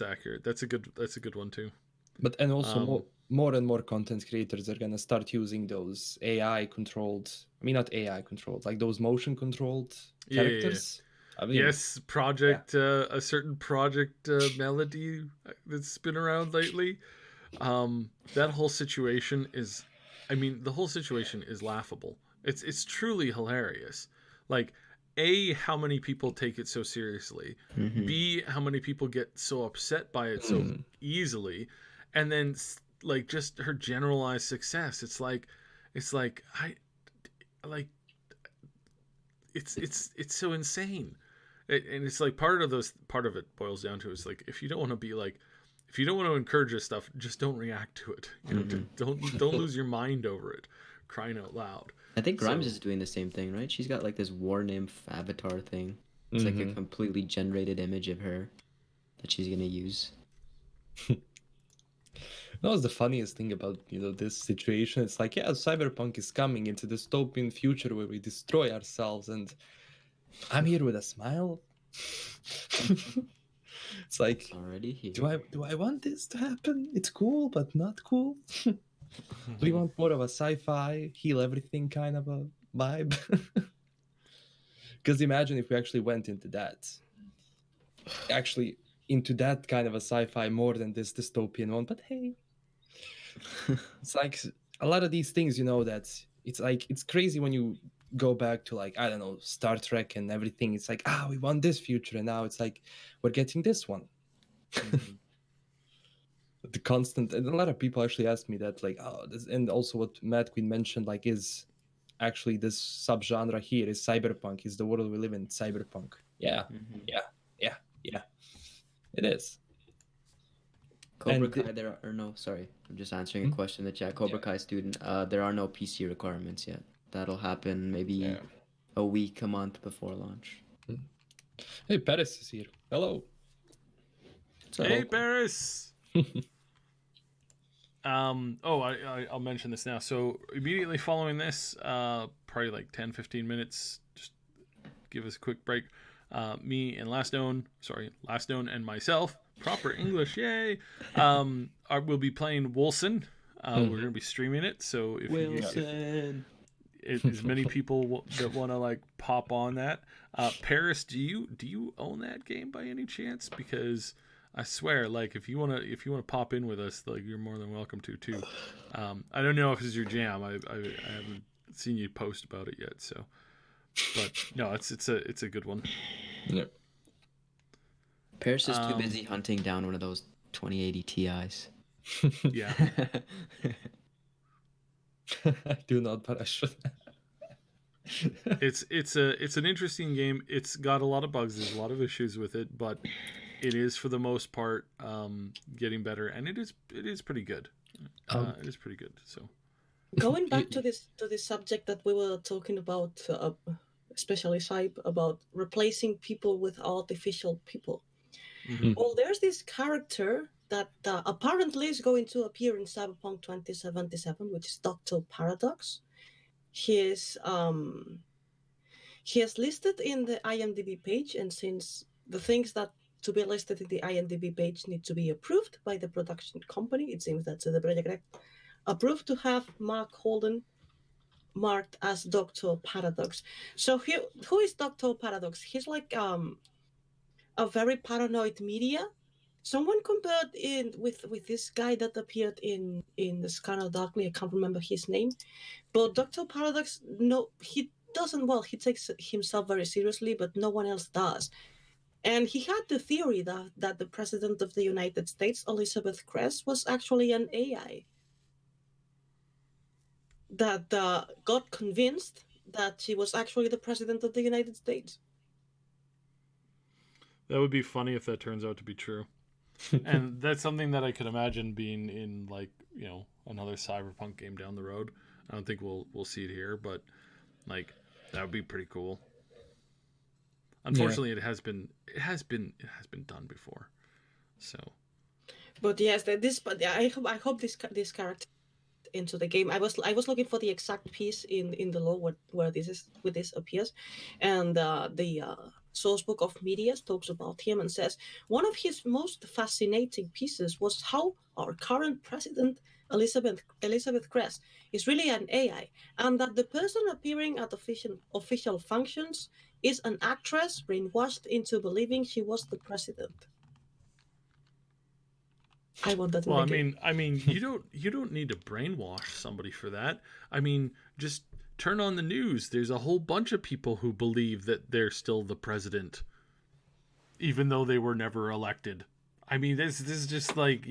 accurate. That's a good one too. But and also more and more content creators are gonna start using those AI controlled. I mean, not AI controlled, like those motion controlled characters. I mean, yes, a certain project Melody that's been around lately. That whole situation is, the whole situation is laughable. It's truly hilarious. Like, A, how many people take it so seriously. B, how many people get so upset by it so easily. And then, like, just her generalized success. It's like, It's like like it's so insane. And it's like part of it boils down to, it's like, if you don't want to encourage this stuff, just don't react to it. You know, don't lose your mind over it. Crying out loud. I think Grimes is doing the same thing, right? She's got like this war nymph avatar thing. It's like a completely generated image of her that she's gonna use. That was the funniest thing about, this situation. It's like, yeah, Cyberpunk is coming into dystopian future where we destroy ourselves, and I'm here with a smile. It's like, already here. Do I want this to happen? It's cool, but not cool. Do we want more of a sci-fi, heal everything kind of a vibe? Because imagine if we actually went into that. Actually, into that kind of a sci-fi more than this dystopian one. But hey, it's like a lot of these things, that it's like, it's crazy when you go back to, like, I don't know, Star Trek and everything. It's like, we want this future, and now it's like we're getting this one. The constant, and a lot of people actually ask me that, like, and also what Madqueen mentioned, like, is actually this subgenre here is cyberpunk, is the world we live in cyberpunk. Yeah. It is. Cobra Kai, I'm just answering a question in the chat. Cobra Kai student, there are no PC requirements yet. That'll happen maybe a week, a month before launch. Hey, Paris is here. Hello. Hey, Paris. I'll mention this now. So immediately following this, probably like 10-15 minutes, just give us a quick break. Me and LastKnown and myself, proper English, yay, we'll be playing Wilson. We're going to be streaming it, so if as many people that want to like pop on that. Paris, do you own that game by any chance? Because I swear, like, if you wanna pop in with us, like, you're more than welcome to too. I don't know if it's your jam. I haven't seen you post about it yet, so. But no, it's a good one. Yeah. Paris is too busy hunting down one of those 2080 Ti's. Yeah. I do not, but I should. It's an interesting game. It's got a lot of bugs. There's a lot of issues with it, but it is, for the most part, getting better, and it is pretty good. It is pretty good. So, going back to this subject that we were talking about, especially Cybe, about replacing people with artificial people. Mm-hmm. Well, there's this character that apparently is going to appear in Cyberpunk 2077, which is Dr. Paradox. He is listed in the IMDb page, and since the things that to be listed in the IMDb page need to be approved by the production company, it seems that the project approved to have Mark Holden marked as Dr. Paradox. So who is Dr. Paradox? He's like a very paranoid media. Someone compared in with this guy that appeared in the Scanner Darkly. I can't remember his name, but Dr. Paradox, no, he doesn't. Well, he takes himself very seriously, but no one else does. And he had the theory that the President of the United States, Elizabeth Kress, was actually an AI. That got convinced that she was actually the President of the United States. That would be funny if that turns out to be true. And that's something that I could imagine being in, like, another Cyberpunk game down the road. I don't think we'll see it here, but like, that would be pretty cool. Unfortunately, it has been done before. So, but yes, I hope this character into the game. I was looking for the exact piece in the law where this appears, and the source book of Medias talks about him and says one of his most fascinating pieces was how our current president Elizabeth Kress is really an AI, and that the person appearing at official functions is an actress brainwashed into believing she was the president. I want that. Well, I mean, you don't need to brainwash somebody for that. I mean, just turn on the news. There's a whole bunch of people who believe that they're still the president, even though they were never elected. I mean, this is just like,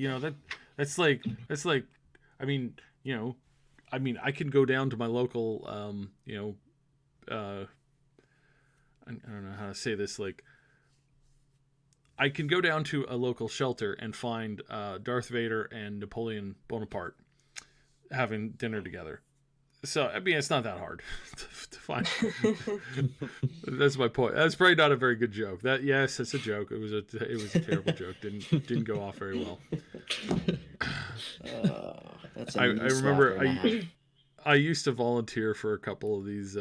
that's like. I mean, I mean, I can go down to my local, I don't know how to say this, like, I can go down to a local shelter and find Darth Vader and Napoleon Bonaparte having dinner together. So, I mean, it's not that hard to find. That's my point. That's probably not a very good joke. Yes, it's a joke. It was a terrible joke. Didn't go off very well. I remember I used to volunteer for a couple of these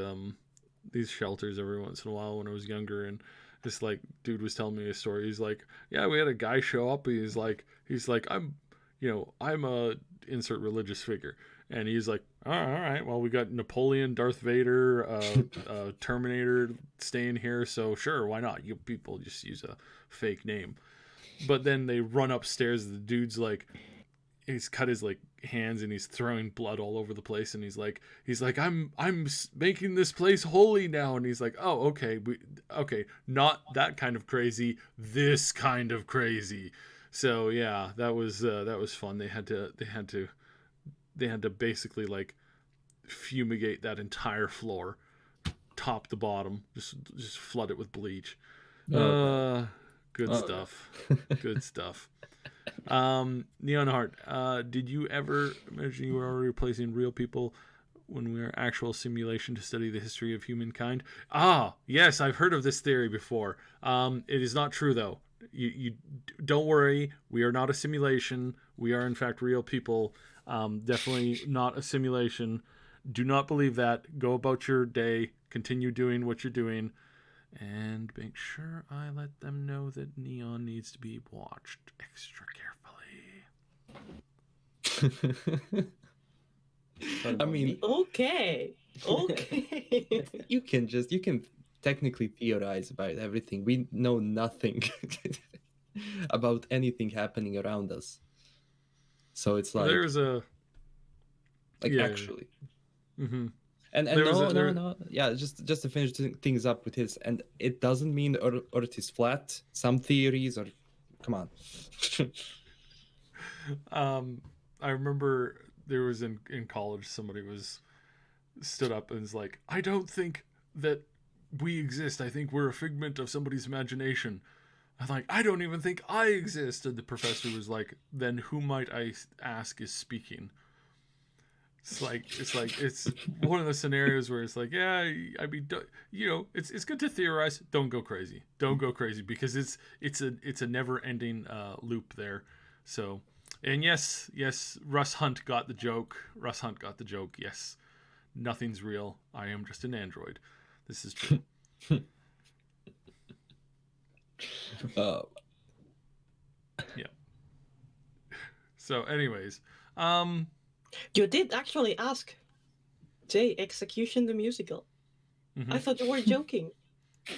shelters every once in a while when I was younger, and this like dude was telling me a story. He's like, yeah, we had a guy show up. He's like, I'm a insert religious figure. And he's like, all right, well, we got Napoleon, Darth Vader, Terminator staying here, so sure, why not? You people just use a fake name. But then they run upstairs, the dude's like, he's cut his like hands and he's throwing blood all over the place, and he's like, I'm making this place holy now, and he's like, oh, okay, not that kind of crazy, this kind of crazy. So yeah, that was fun. They had to basically like fumigate that entire floor, top to bottom, just flood it with bleach. Good stuff. Good stuff. Neonheart, did you ever imagine you were already replacing real people when we are actual simulation to study the history of humankind? Yes, I've heard of this theory before. It is not true though. You don't worry, we are not a simulation. We are in fact real people. Definitely not a simulation. Do not believe that. Go about your day. Continue doing what you're doing. And make sure I let them know that Neon needs to be watched extra carefully. I mean... Okay. You can technically theorize about everything. We know nothing about anything happening around us. So it's like there's a actually. Mm-hmm. And no. Yeah, just to finish things up with his, and it doesn't mean Earth is flat. Some theories are, come on. I remember there was in college somebody stood up and was like, I don't think that we exist. I think we're a figment of somebody's imagination. I'm like, I don't even think I exist. And the professor was like, then who might I ask is speaking? It's one of the scenarios where it's like, yeah, I mean, it's good to theorize. Don't go crazy because it's a never ending loop there. So, and yes, Russ Hunt got the joke. Yes, nothing's real. I am just an android. This is true. Yeah. So, anyways, you did actually ask Jay Execution the musical. Mm-hmm. I thought you were joking.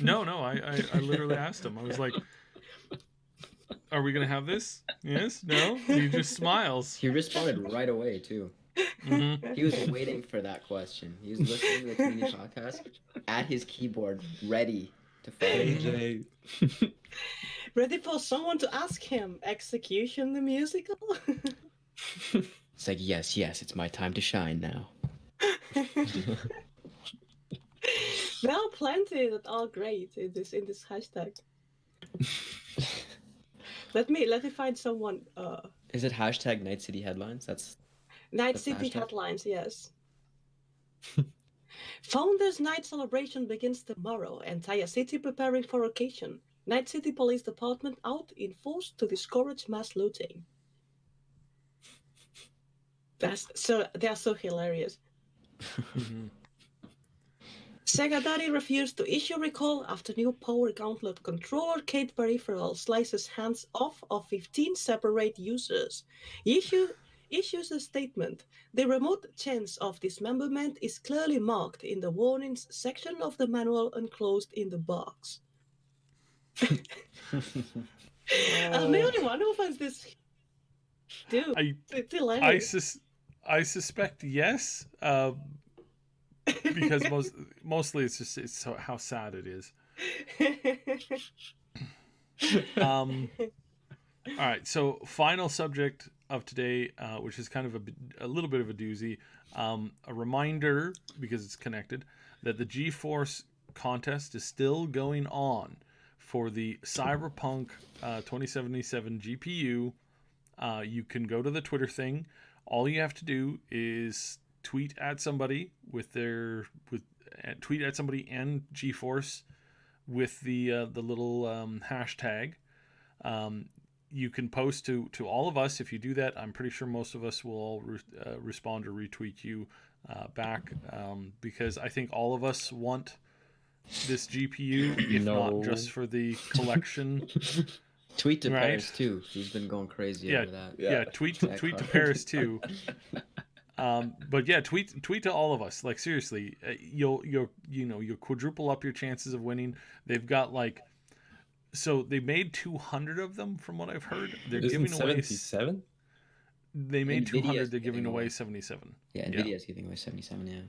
No, I literally asked him. I was like, are we gonna have this? Yes? No? He just smiles. He responded right away too. Mm-hmm. He was waiting for that question. He was listening to the community podcast at his keyboard, ready to follow Jay. Ready for someone to ask him, Execution the musical? It's like, yes, it's my time to shine now. There are plenty that are great in this hashtag. Let me find someone. Is it hashtag Night City Headlines? That's Night City Headlines, yes. Founders' Night celebration begins tomorrow. Entire city preparing for occasion. Night City Police Department out in force to discourage mass looting. They are so hilarious. Sega Daddy refused to issue recall after new Power Gauntlet controller arcade peripheral slices hands off of 15 separate users. Issues a statement. The remote chance of dismemberment is clearly marked in the warnings section of the manual enclosed in the box. I'm the only one who finds this. Dude, it's hilarious. I suspect yes, because mostly it's so how sad it is. All right, so final subject of today, which is kind of a little bit of a doozy. A reminder, because it's connected, that the GeForce contest is still going on for the Cyberpunk 2077 GPU. You can go to the Twitter thing. All you have to do is tweet at somebody tweet at somebody and GeForce with the little hashtag. You can post to all of us. If you do that, I'm pretty sure most of us will all respond or retweet you back, because I think all of us want this GPU, if not just for the collection. Tweet to Right. Paris too. He's been going crazy over that. Yeah, tweet to Paris too. But yeah, tweet to all of us. Like seriously, you'll quadruple up your chances of winning. They've got so they made 200 of them from what I've heard. They're Isn't giving away 77. They made Nvidia's 200. They're giving giving away away 77. Yeah, Nvidia's giving away 77. Yeah.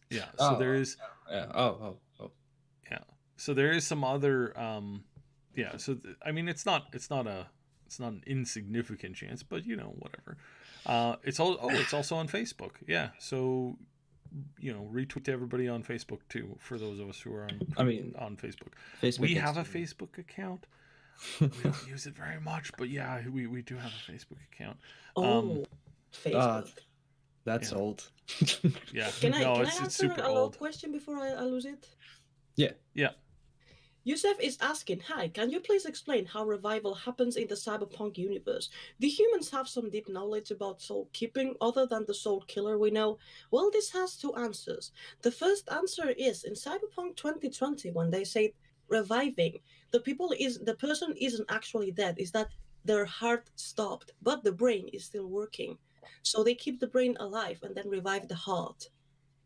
Yeah. So there is. Oh. Yeah. So there is some other. Yeah. So I mean, it's not an insignificant chance, but whatever. It's also on Facebook. Yeah. So retweet to everybody on Facebook too, for those of us who are on Facebook. We have a Facebook account. We don't use it very much, but yeah, we do have a Facebook account. Facebook. That's old. Yeah. Can I it's answer super a old. question before I lose it? Yeah. Yusef is asking, hi, can you please explain how revival happens in the cyberpunk universe? Do humans have some deep knowledge about soul keeping other than the soul killer we know? Well, this has two answers. The first answer is in Cyberpunk 2020, when they say reviving, the person isn't actually dead, is that their heart stopped, but the brain is still working. So they keep the brain alive and then revive the heart.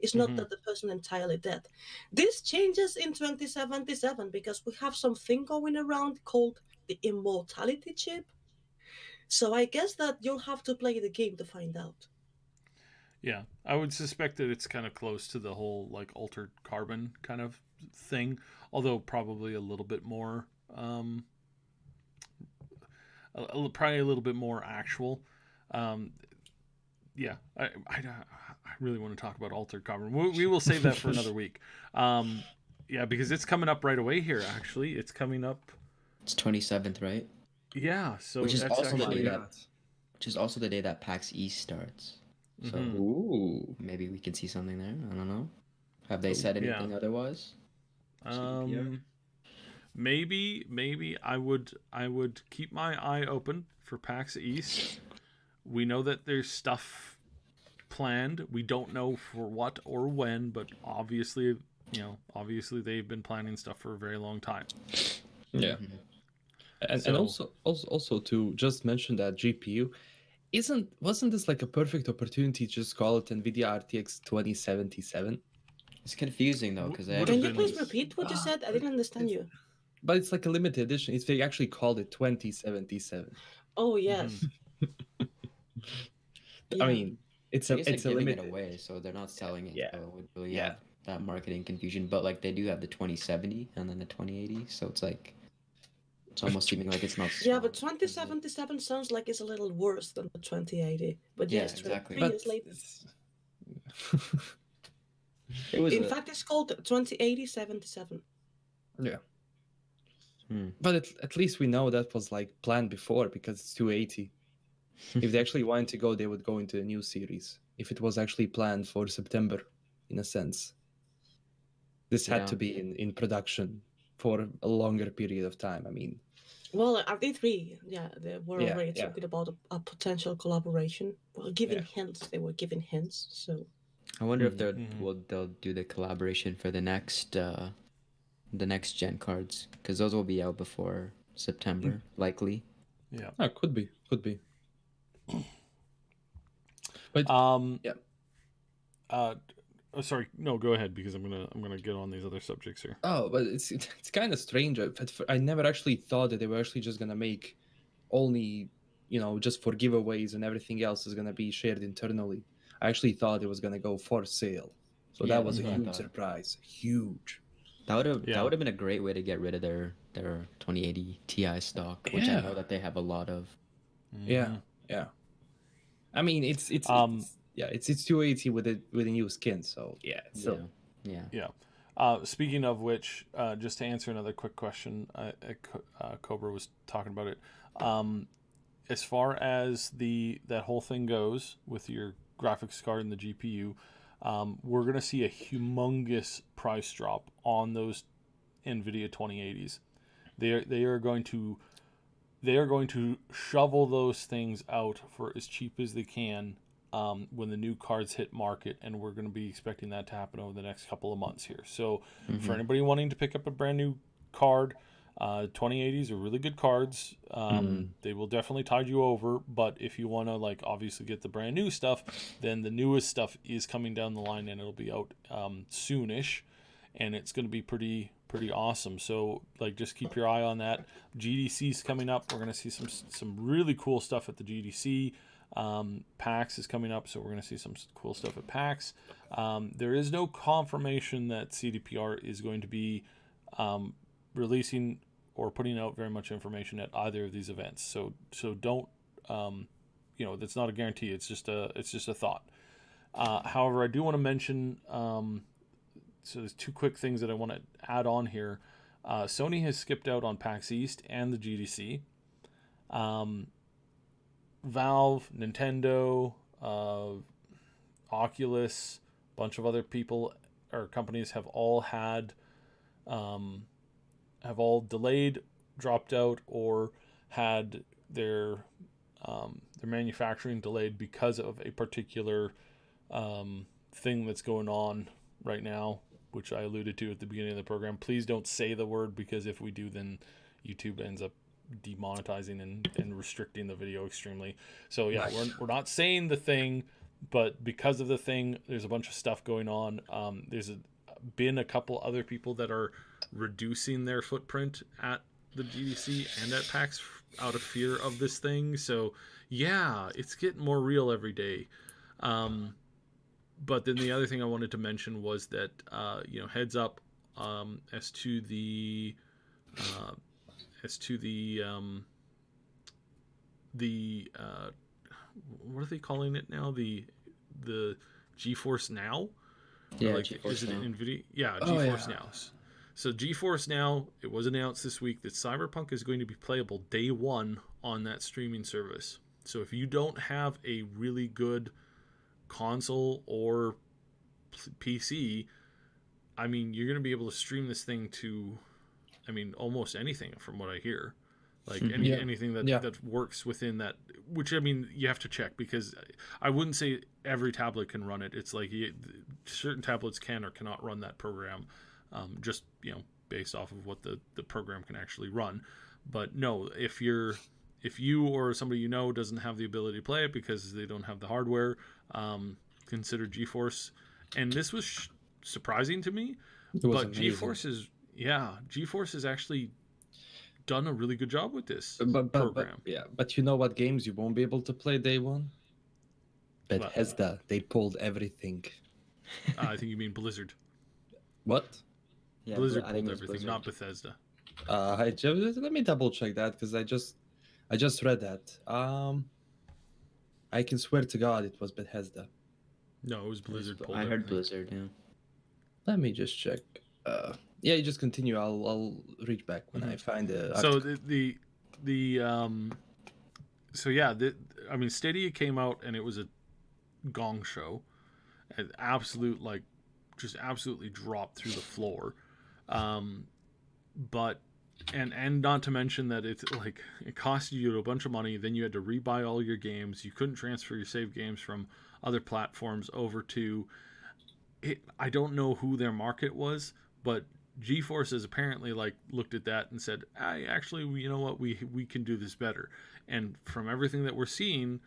It's not that the person entirely dead. This changes in 2077 because we have something going around called the immortality chip. So I guess that you'll have to play the game to find out. Yeah, I would suspect that it's kind of close to the whole altered carbon kind of thing, although probably a little bit more, probably a little bit more actual. Yeah, I really want to talk about altered carbon. We will save that for another week. Yeah, because it's coming up right away here. Actually, it's coming up. It's 27th, right? Yeah, so Which is that's also actually the day that PAX East starts. So Ooh. maybe we can see something there. I don't know. Have they said anything otherwise? Maybe I would keep my eye open for PAX East. We know that there's stuff planned. We don't know for what or when, but obviously they've been planning stuff for a very long time. Yeah. And also to just mention that GPU wasn't this like a perfect opportunity to just call it NVIDIA RTX 2077? It's confusing though because Can you please repeat what you said? I didn't understand you. But it's like a limited edition. They actually called it 2077. Oh yes. I mean, it's a giving limited it away, so they're not selling it. Yeah. So it would really have that marketing confusion. But they do have the 2070 and then the 2080, so it's almost seeming like it's not. Yeah, but 2077 sounds like it's a little worse than the 2080. But yes, exactly. 3 years later. In fact, it's called 2080-77. Yeah. But at least we know that was planned before because it's 280. If they actually wanted to go, they would go into a new series. If it was actually planned for September, in a sense. This had to be in production for a longer period of time. I mean, well, at E3, they were already talking about a potential collaboration. Well, giving hints. They were giving hints. So I wonder if they'll do the collaboration for the next gen cards, because those will be out before September, likely. Yeah, could be. But sorry, no, go ahead, because I'm gonna get on these other subjects here. Oh, but it's kind of strange. I never actually thought that they were actually just gonna make only, just for giveaways and everything else is gonna be shared internally. I actually thought it was gonna go for sale, so that was a huge surprise. Huge. That would have been a great way to get rid of their 2080 Ti stock, which I know that they have a lot of. Yeah. I mean, it's 280 with a new skin, so yeah. So yeah. Speaking of which, just to answer another quick question, Cobra was talking about it. As far as that whole thing goes with your graphics card and the GPU, we're gonna see a humongous price drop on those NVIDIA 2080s. They are going to shovel those things out for as cheap as they can when the new cards hit market, and we're going to be expecting that to happen over the next couple of months here. So for anybody wanting to pick up a brand new card, 2080s are really good cards. They will definitely tide you over, but if you want to like obviously get the brand new stuff, then the newest stuff is coming down the line, and it'll be out soonish, and it's going to be pretty awesome. So like just keep your eye on that. GDC's coming up. We're going to see some really cool stuff at the GDC. PAX is coming up, so we're going to see some cool stuff at PAX. There is no confirmation that CDPR is going to be releasing or putting out very much information at either of these events. So don't that's not a guarantee. It's just a thought. However, I do want to mention so there's two quick things that I want to add on here. Sony has skipped out on PAX East and the GDC. Valve, Nintendo, Oculus, a bunch of other people or companies have all delayed, dropped out, or had their manufacturing delayed because of a particular thing that's going on right now, which I alluded to at the beginning of the program. Please don't say the word, because if we do, then YouTube ends up demonetizing and restricting the video extremely. So yeah, we're not saying the thing, but because of the thing, there's a bunch of stuff going on. There's been a couple other people that are reducing their footprint at the GDC and at PAX out of fear of this thing. So yeah, it's getting more real every day. But then the other thing I wanted to mention was that heads up as to the what are they calling it now? The GeForce Now? Yeah, like, GeForce is it Now. NVIDIA? Yeah, GeForce Now. So GeForce Now, it was announced this week that Cyberpunk is going to be playable day one on that streaming service. So if you don't have a really good console or PC, I mean, you're going to be able to stream this thing to, I mean, almost anything from what I hear. Like anything that works within that, which I mean, you have to check, because I wouldn't say every tablet can run it. It's like certain tablets can or cannot run that program, just based off of what the program can actually run. But no, if you or somebody doesn't have the ability to play it because they don't have the hardware, consider GeForce. And this was surprising to me, but GeForce is actually done a really good job with this program. But you know what games you won't be able to play day one? Bethesda. They pulled everything. I think you mean Blizzard. What? Yeah, Blizzard I think pulled it was everything, Blizzard. not Bethesda. Let me double check that, because I just read that. I can swear to God it was Bethesda. No, it was Blizzard. I heard Blizzard. Yeah. Let me just check. Yeah, you just continue. I'll reach back when I find the article. I mean, Stadia came out and it was a gong show. It absolutely dropped through the floor. But not to mention that it's like it cost you a bunch of money. Then you had to rebuy all your games. You couldn't transfer your save games from other platforms over to it. I don't know who their market was, but GeForce has apparently looked at that and said, actually, you know what, we can do this better. And from everything that we're seeing,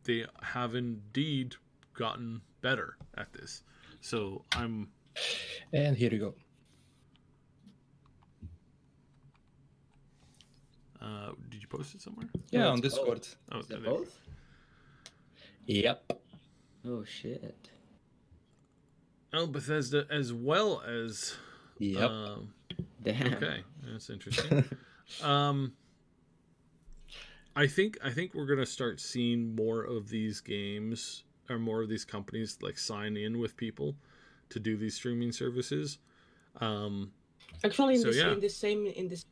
they have indeed gotten better at this. So I'm. And here you go. Did you post it somewhere? Yeah, on Discord. Oh, is that both? Yep. Oh shit. Oh, Bethesda, as well as Yep. Damn. Okay, that's interesting. I think we're gonna start seeing more of these games or more of these companies like sign in with people to do these streaming services. Actually, So, yeah. in this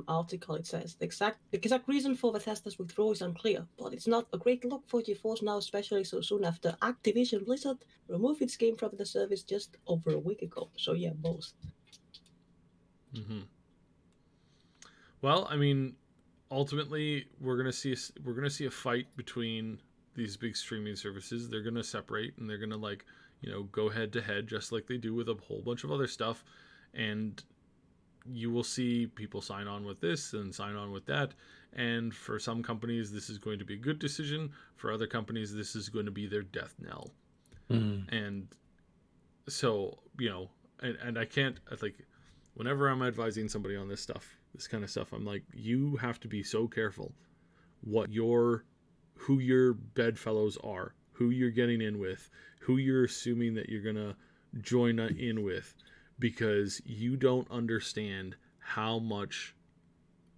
article, it says the exact reason for Bethesda's withdrawal is unclear, but it's not a great look for GeForce now, especially so soon after Activision Blizzard removed its game from the service just over a week ago. So yeah, both. Mm-hmm. Well, I mean, ultimately, we're gonna see a fight between these big streaming services. They're gonna separate and they're gonna go head to head, just like they do with a whole bunch of other stuff, and you will see people sign on with this and sign on with that. And for some companies, this is going to be a good decision. For other companies, this is going to be their death knell. And so, and I can't, whenever I'm advising somebody on this kind of stuff, I'm like, you have to be so careful who your bedfellows are, who you're getting in with, who you're assuming that you're going to join in with, because you don't understand how much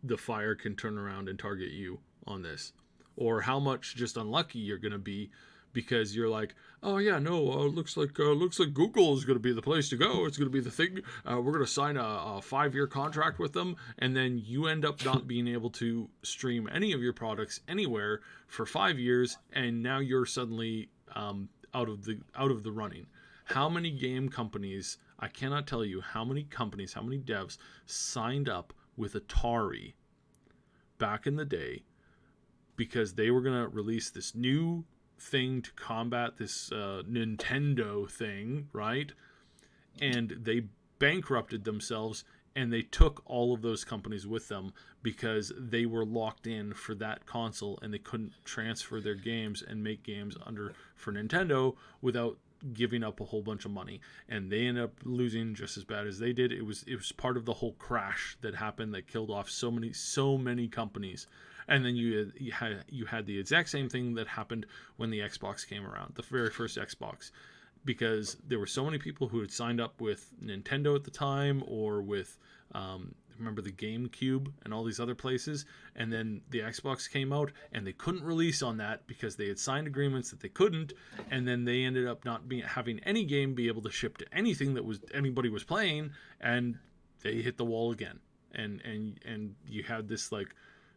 the fire can turn around and target you on this, or how much just unlucky you're going to be because you're like, oh yeah, no, looks like Google is going to be the place to go. It's going to be the thing. We're going to sign a 5-year contract with them, and then you end up not being able to stream any of your products anywhere for 5 years, and now you're suddenly out of the running. How many game companies? I cannot tell you how many companies, how many devs signed up with Atari back in the day because they were going to release this new thing to combat this Nintendo thing, right? And they bankrupted themselves, and they took all of those companies with them because they were locked in for that console, and they couldn't transfer their games and make games for Nintendo without giving up a whole bunch of money, and they ended up losing just as bad as they did. It was part of the whole crash that happened that killed off so many companies. And then you had the exact same thing that happened when the Xbox came around, the very first Xbox, because there were so many people who had signed up with Nintendo at the time, or with remember the GameCube and all these other places, and then the Xbox came out and they couldn't release on that because they had signed agreements that they couldn't, and then they ended up not having any game be able to ship to anything that anybody was playing, and they hit the wall again, and you had this like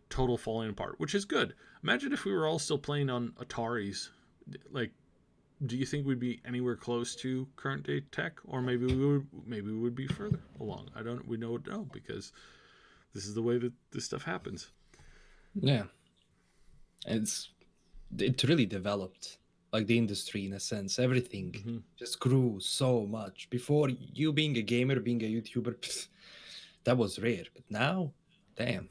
total falling apart, which is good. Imagine if we were all still playing on Ataris. Like, do you think we'd be anywhere close to current day tech, or maybe we would be further along? We don't know, because this is the way that this stuff happens. Yeah, it really developed, like the industry in a sense. Everything just grew so much. Before, you being a gamer, being a YouTuber, that was rare. But now, damn.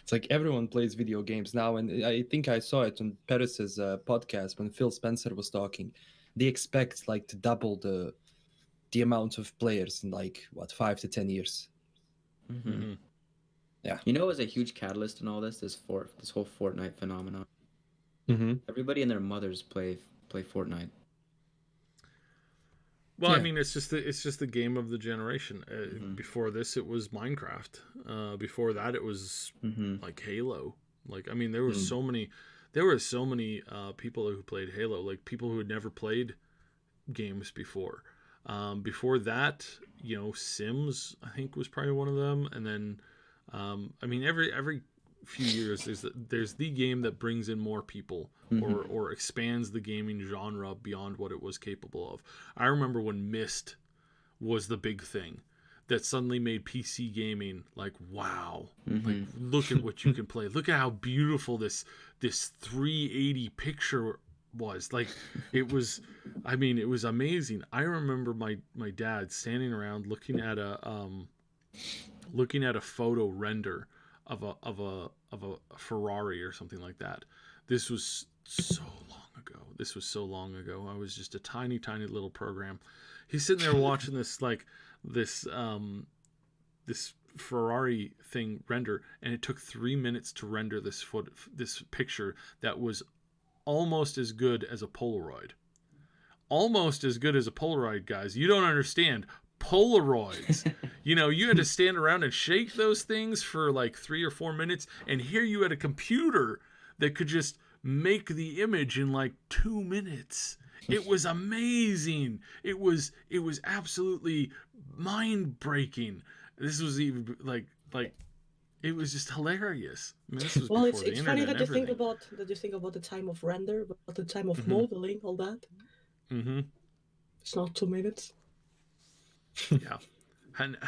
It's like everyone plays video games now, and I think I saw it on Paris's podcast when Phil Spencer was talking. They expect like to double the amount of players in 5 to 10 years. Yeah. You know, it was a huge catalyst in all this whole Fortnite phenomenon. Everybody and their mothers play Fortnite. Well, yeah. I mean, it's just the game of the generation. Before this, it was Minecraft. Before that, it was like Halo. Like, I mean, there were so many people who played Halo, like people who had never played games before. Before that, Sims, I think, was probably one of them. And then, I mean, every few years there's the game that brings in more people or expands the gaming genre beyond what it was capable of. I remember when Myst was the big thing that suddenly made PC gaming like, wow, like, look at what you can play. Look at how beautiful this 380 picture was. Like, it was amazing. I remember my dad standing around looking at a photo render of a Ferrari or something like that. This was so long ago. I was just a tiny little program. He's sitting there watching this Ferrari thing render, and it took 3 minutes to render this picture that was almost as good as a Polaroid. Almost as good as a Polaroid, guys. You don't understand. Polaroids. You had to stand around and shake those things for like 3 or 4 minutes, and here you had a computer that could just make the image in like 2 minutes. It was amazing. It was absolutely mind-breaking. This was even like it was just hilarious. I mean, this was Well, before the it's internet funny and that you think everything. about the time of render, about the time of Mm-hmm. modeling, all that. Mm-hmm. It's not 2 minutes. Yeah, and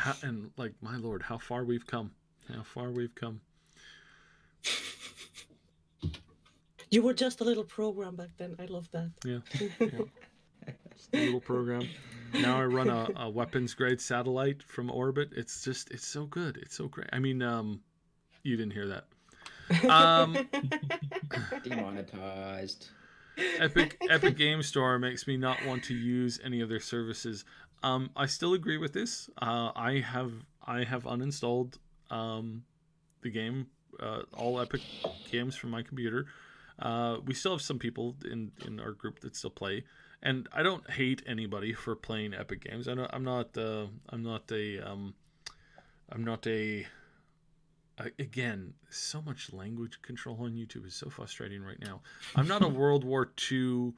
like, my lord, how far we've come. How far we've come. You were just a little program back then. I love that. Yeah. Just a little program. Now I run a weapons grade satellite from orbit. It's so good. It's so great. I mean, you didn't hear that. Demonetized. Epic Game Store makes me not want to use any of their services. I still agree with this. I have uninstalled the game, all Epic games from my computer. We still have some people in our group that still play, and I don't hate anybody for playing Epic games. I'm not again, so much language control on YouTube is so frustrating right now. I'm not a World War II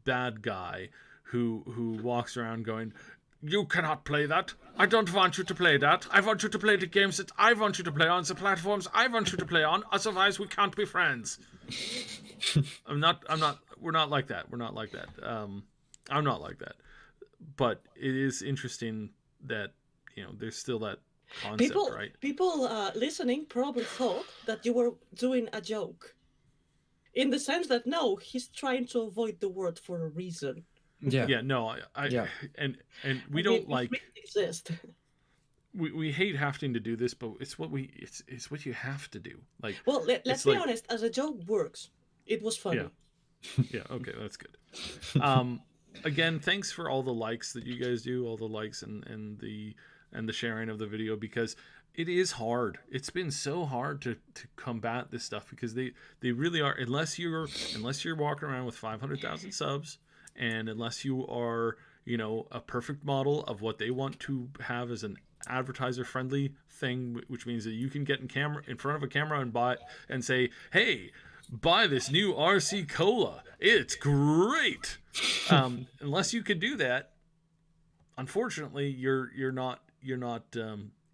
bad guy who walks around going, "You cannot play that. I don't want you to play that. I want you to play the games that I want you to play on the platforms I want you to play on. Otherwise, we can't be friends." We're not like that. We're not like that. I'm not like that. But it is interesting that, there's still that concept, right? People listening probably thought that you were doing a joke, in the sense that no, he's trying to avoid the word for a reason. Yeah. No, and we don't like exist. We hate having to do this, but it's what you have to do. Like, well, let's be honest. As a joke works, it was funny. Yeah. Okay, that's good. Again, thanks for all the likes that you guys do, all the likes and the sharing of the video, because it is hard. It's been so hard to combat this stuff, because they really are. Unless you're walking around with 500,000 subs, and unless you are a perfect model of what they want to have as an advertiser friendly thing, which means that you can get in front of a camera and buy and say, "Hey, buy this new RC Cola. It's great." Unless you could do that, unfortunately, you're not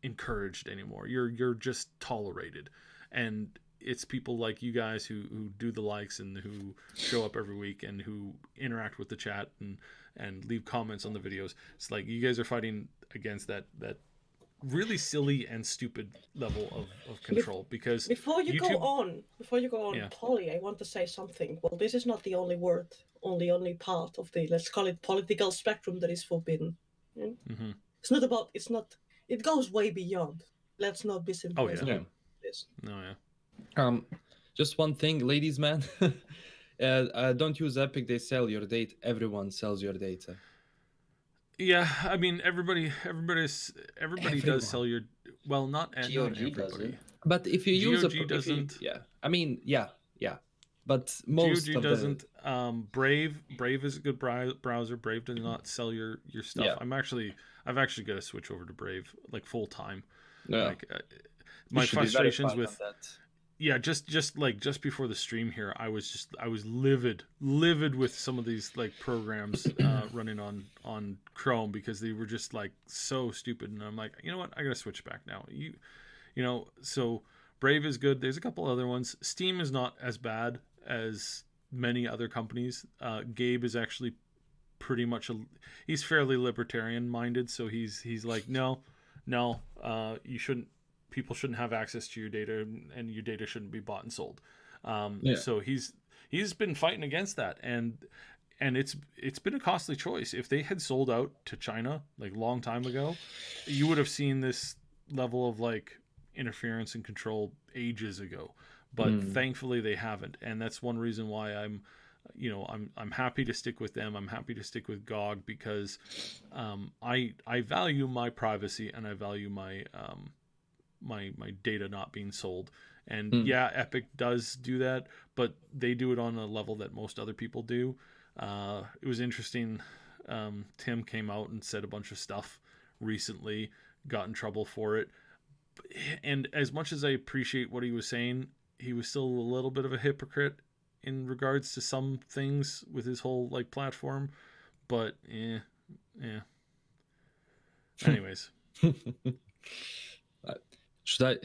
encouraged anymore. You're just tolerated, and it's people like you guys who do the likes and who show up every week and who interact with the chat and leave comments on the videos. It's like you guys are fighting against that really silly and stupid level of control. Because before you go on, yeah. Polly, I want to say something. Well, this is not the only word, only part of the, let's call it, political spectrum that is forbidden. Yeah? Mm-hmm. It's not. It goes way beyond. Let's not be simplistic. Oh yeah. This. No, yeah. Just one thing, ladies, man. Don't use Epic. They sell your data. Everyone sells your data. Yeah, I mean, everybody does sell your. Well, not everybody. Doesn't. But if you use GOG doesn't. I mean, yeah. But most GOG of doesn't. Brave is a good browser. Brave does not sell your stuff. Yeah. I've actually got to switch over to Brave like full time. Yeah. Like, my frustrations with that. Yeah, just before the stream here, I was livid with some of these like programs running on Chrome, because they were just like so stupid, and I'm like, you know what, I gotta switch back now. So Brave is good. There's a couple other ones. Steam is not as bad as many other companies. Gabe is actually pretty much he's fairly libertarian minded, so he's like, no, you shouldn't. People shouldn't have access to your data, and your data shouldn't be bought and sold. So he's been fighting against that, and it's been a costly choice. If they had sold out to China like a long time ago, you would have seen this level of like interference and control ages ago. But thankfully they haven't, and that's one reason why I'm happy to stick with them. I'm happy to stick with GOG, because I value my privacy, and I value my my data not being sold. And yeah, Epic does do that, but they do it on a level that most other people do. It was interesting. Tim came out and said a bunch of stuff recently, got in trouble for it. And as much as I appreciate what he was saying, he was still a little bit of a hypocrite in regards to some things with his whole like platform. But yeah. Anyways. Should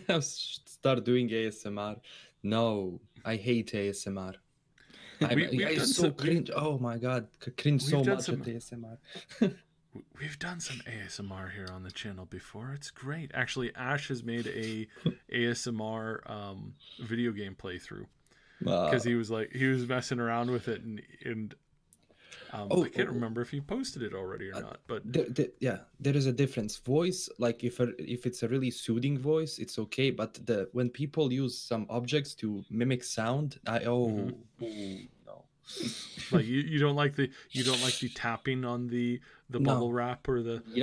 I start doing ASMR? No, I hate ASMR. I so cringe. Oh my god, cringe so much at ASMR. We've done some ASMR here on the channel before. It's great. Actually, Ash has made a ASMR video game playthrough because he was messing around with it and I can't remember if he posted it already or not. But there is a difference. Voice, like if it's a really soothing voice, it's okay. But when people use some objects to mimic sound, no. Like you don't like the tapping on the bubble wrap or the you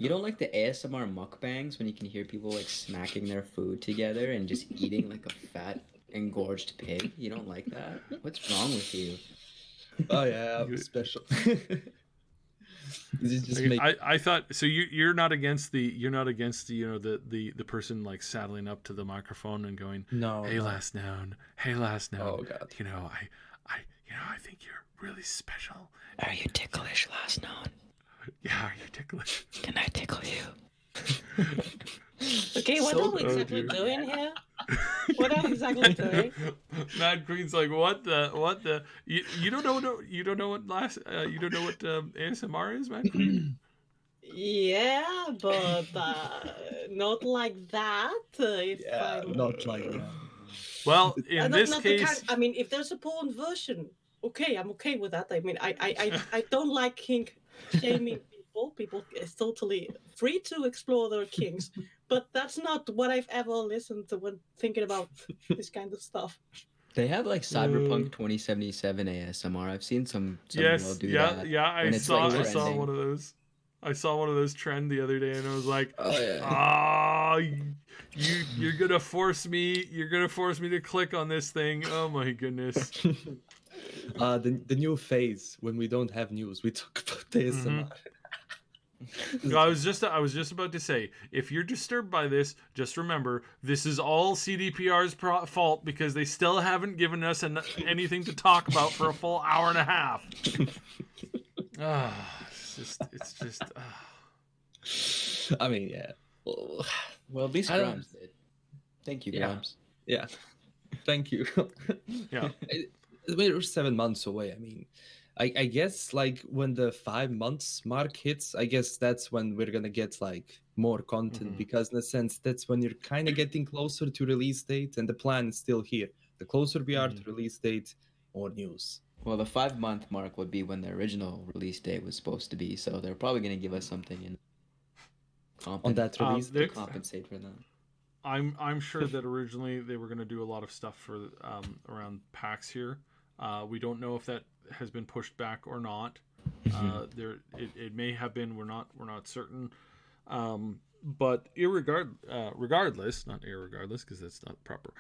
don't like the ASMR mukbangs when you can hear people like smacking their food together and just eating like a fat engorged pig? You don't like that? What's wrong with you? Oh yeah, I'm special. I thought so. You're not against the the person like saddling up to the microphone and going, hey last known. Oh god. I think you're really special. Are you ticklish, last known? Yeah, are you ticklish? Can I tickle you? Okay, what are we exactly doing here? What are we exactly doing? Madqueen's like, what the? You don't know what ASMR is, Madqueen? Yeah, but not like that. Not like that. Well, in this case, I mean, if there's a porn version, okay, I'm okay with that. I mean, I don't like kink shaming people. People is totally free to explore their kinks, but that's not what I've ever listened to when thinking about this kind of stuff. They have like Cyberpunk 2077 ASMR. I've seen some yes, do that. Yeah, I saw one of those. I saw one of those trend the other day, and I was like, you're gonna force me to click on this thing. Oh my goodness. The new phase when we don't have news, we talk about the ASMR. I was just about to say, if you're disturbed by this, just remember this is all CDPR's fault because they still haven't given us anything to talk about for a full hour and a half. It's just. I mean, yeah. Well, at least Grimes did. Thank you, Grimes. Yeah. Thank you. Yeah. We're 7 months away. I mean, I guess like when the 5 months mark hits, I guess that's when we're gonna get like more content because in a sense that's when you're kind of getting closer to release date and the plan is still here. The closer we are to release date, more news. Well, the 5 month mark would be when the original release date was supposed to be, so they're probably going to give us something on that release to compensate for that. I'm sure that originally they were going to do a lot of stuff for around PAX here. We don't know if that has been pushed back or not. It may have been. We're not certain. But regardless, not irregardless because that's not proper.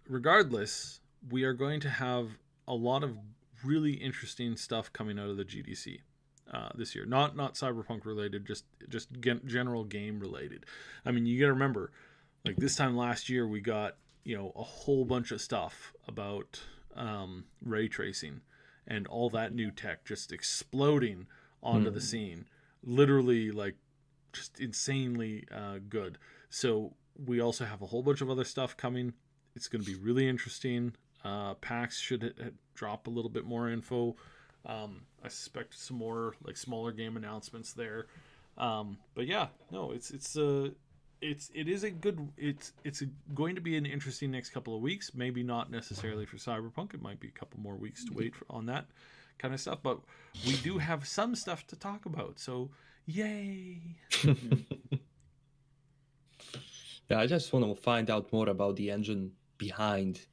Regardless, we are going to have a lot of really interesting stuff coming out of the GDC this year. Not Cyberpunk related, just general game related. I mean, you got to remember, like this time last year, we got a whole bunch of stuff about ray tracing and all that new tech just exploding onto the scene. Literally, like just insanely good. So we also have a whole bunch of other stuff coming. It's going to be really interesting. PAX should drop a little bit more info. I suspect some more like smaller game announcements there. But yeah, no, it's going to be an interesting next couple of weeks. Maybe not necessarily for Cyberpunk. It might be a couple more weeks to wait on that kind of stuff. But we do have some stuff to talk about. So yay! Yeah, I just want to find out more about the engine behind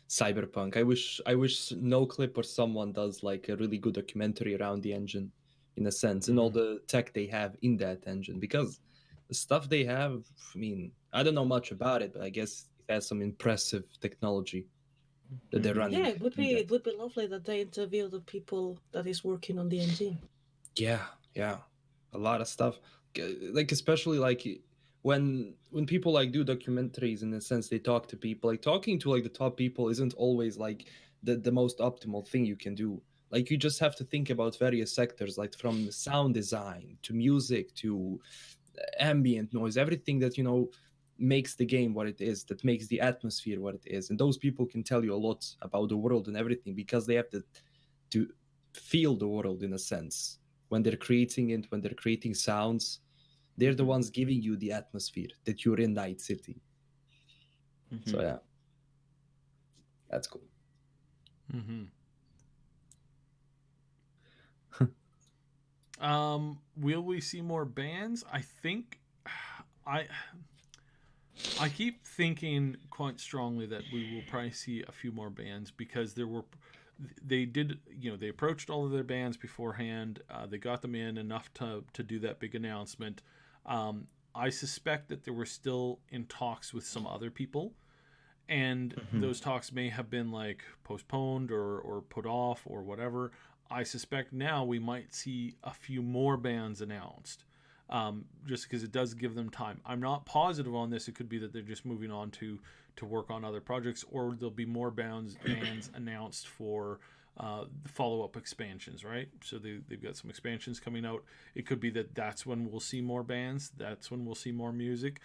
Cyberpunk. I wish NoClip or someone does like a really good documentary around the engine, in a sense, and all the tech they have in that engine. Because the stuff they have, I mean, I don't know much about it, but I guess it has some impressive technology. that they're running. Yeah, it would be lovely that they interview the people that is working on the engine. Yeah, a lot of stuff. Like especially like when people like do documentaries, in a sense they talk to people. Like talking to like the top people isn't always like the most optimal thing you can do. Like you just have to think about various sectors, like from sound design to music to ambient noise, everything that makes the game what it is, that makes the atmosphere what it is. And those people can tell you a lot about the world and everything, because they have to feel the world, in a sense, when they're creating it, when they're creating sounds. They're the ones giving you the atmosphere that you're in Night City. So yeah, that's cool. Will we see more bands? I think I keep thinking quite strongly that we will probably see a few more bands, because they approached all of their bands beforehand. They got them in enough to do that big announcement. I suspect that they were still in talks with some other people, and those talks may have been like postponed or put off or whatever. I suspect now we might see a few more bands announced, just because it does give them time. I'm not positive on this. It could be that they're just moving on to work on other projects, or there'll be more bands announced for follow-up expansions, right? So they've got some expansions coming out. It could be that that's when we'll see more bands. That's when we'll see more music.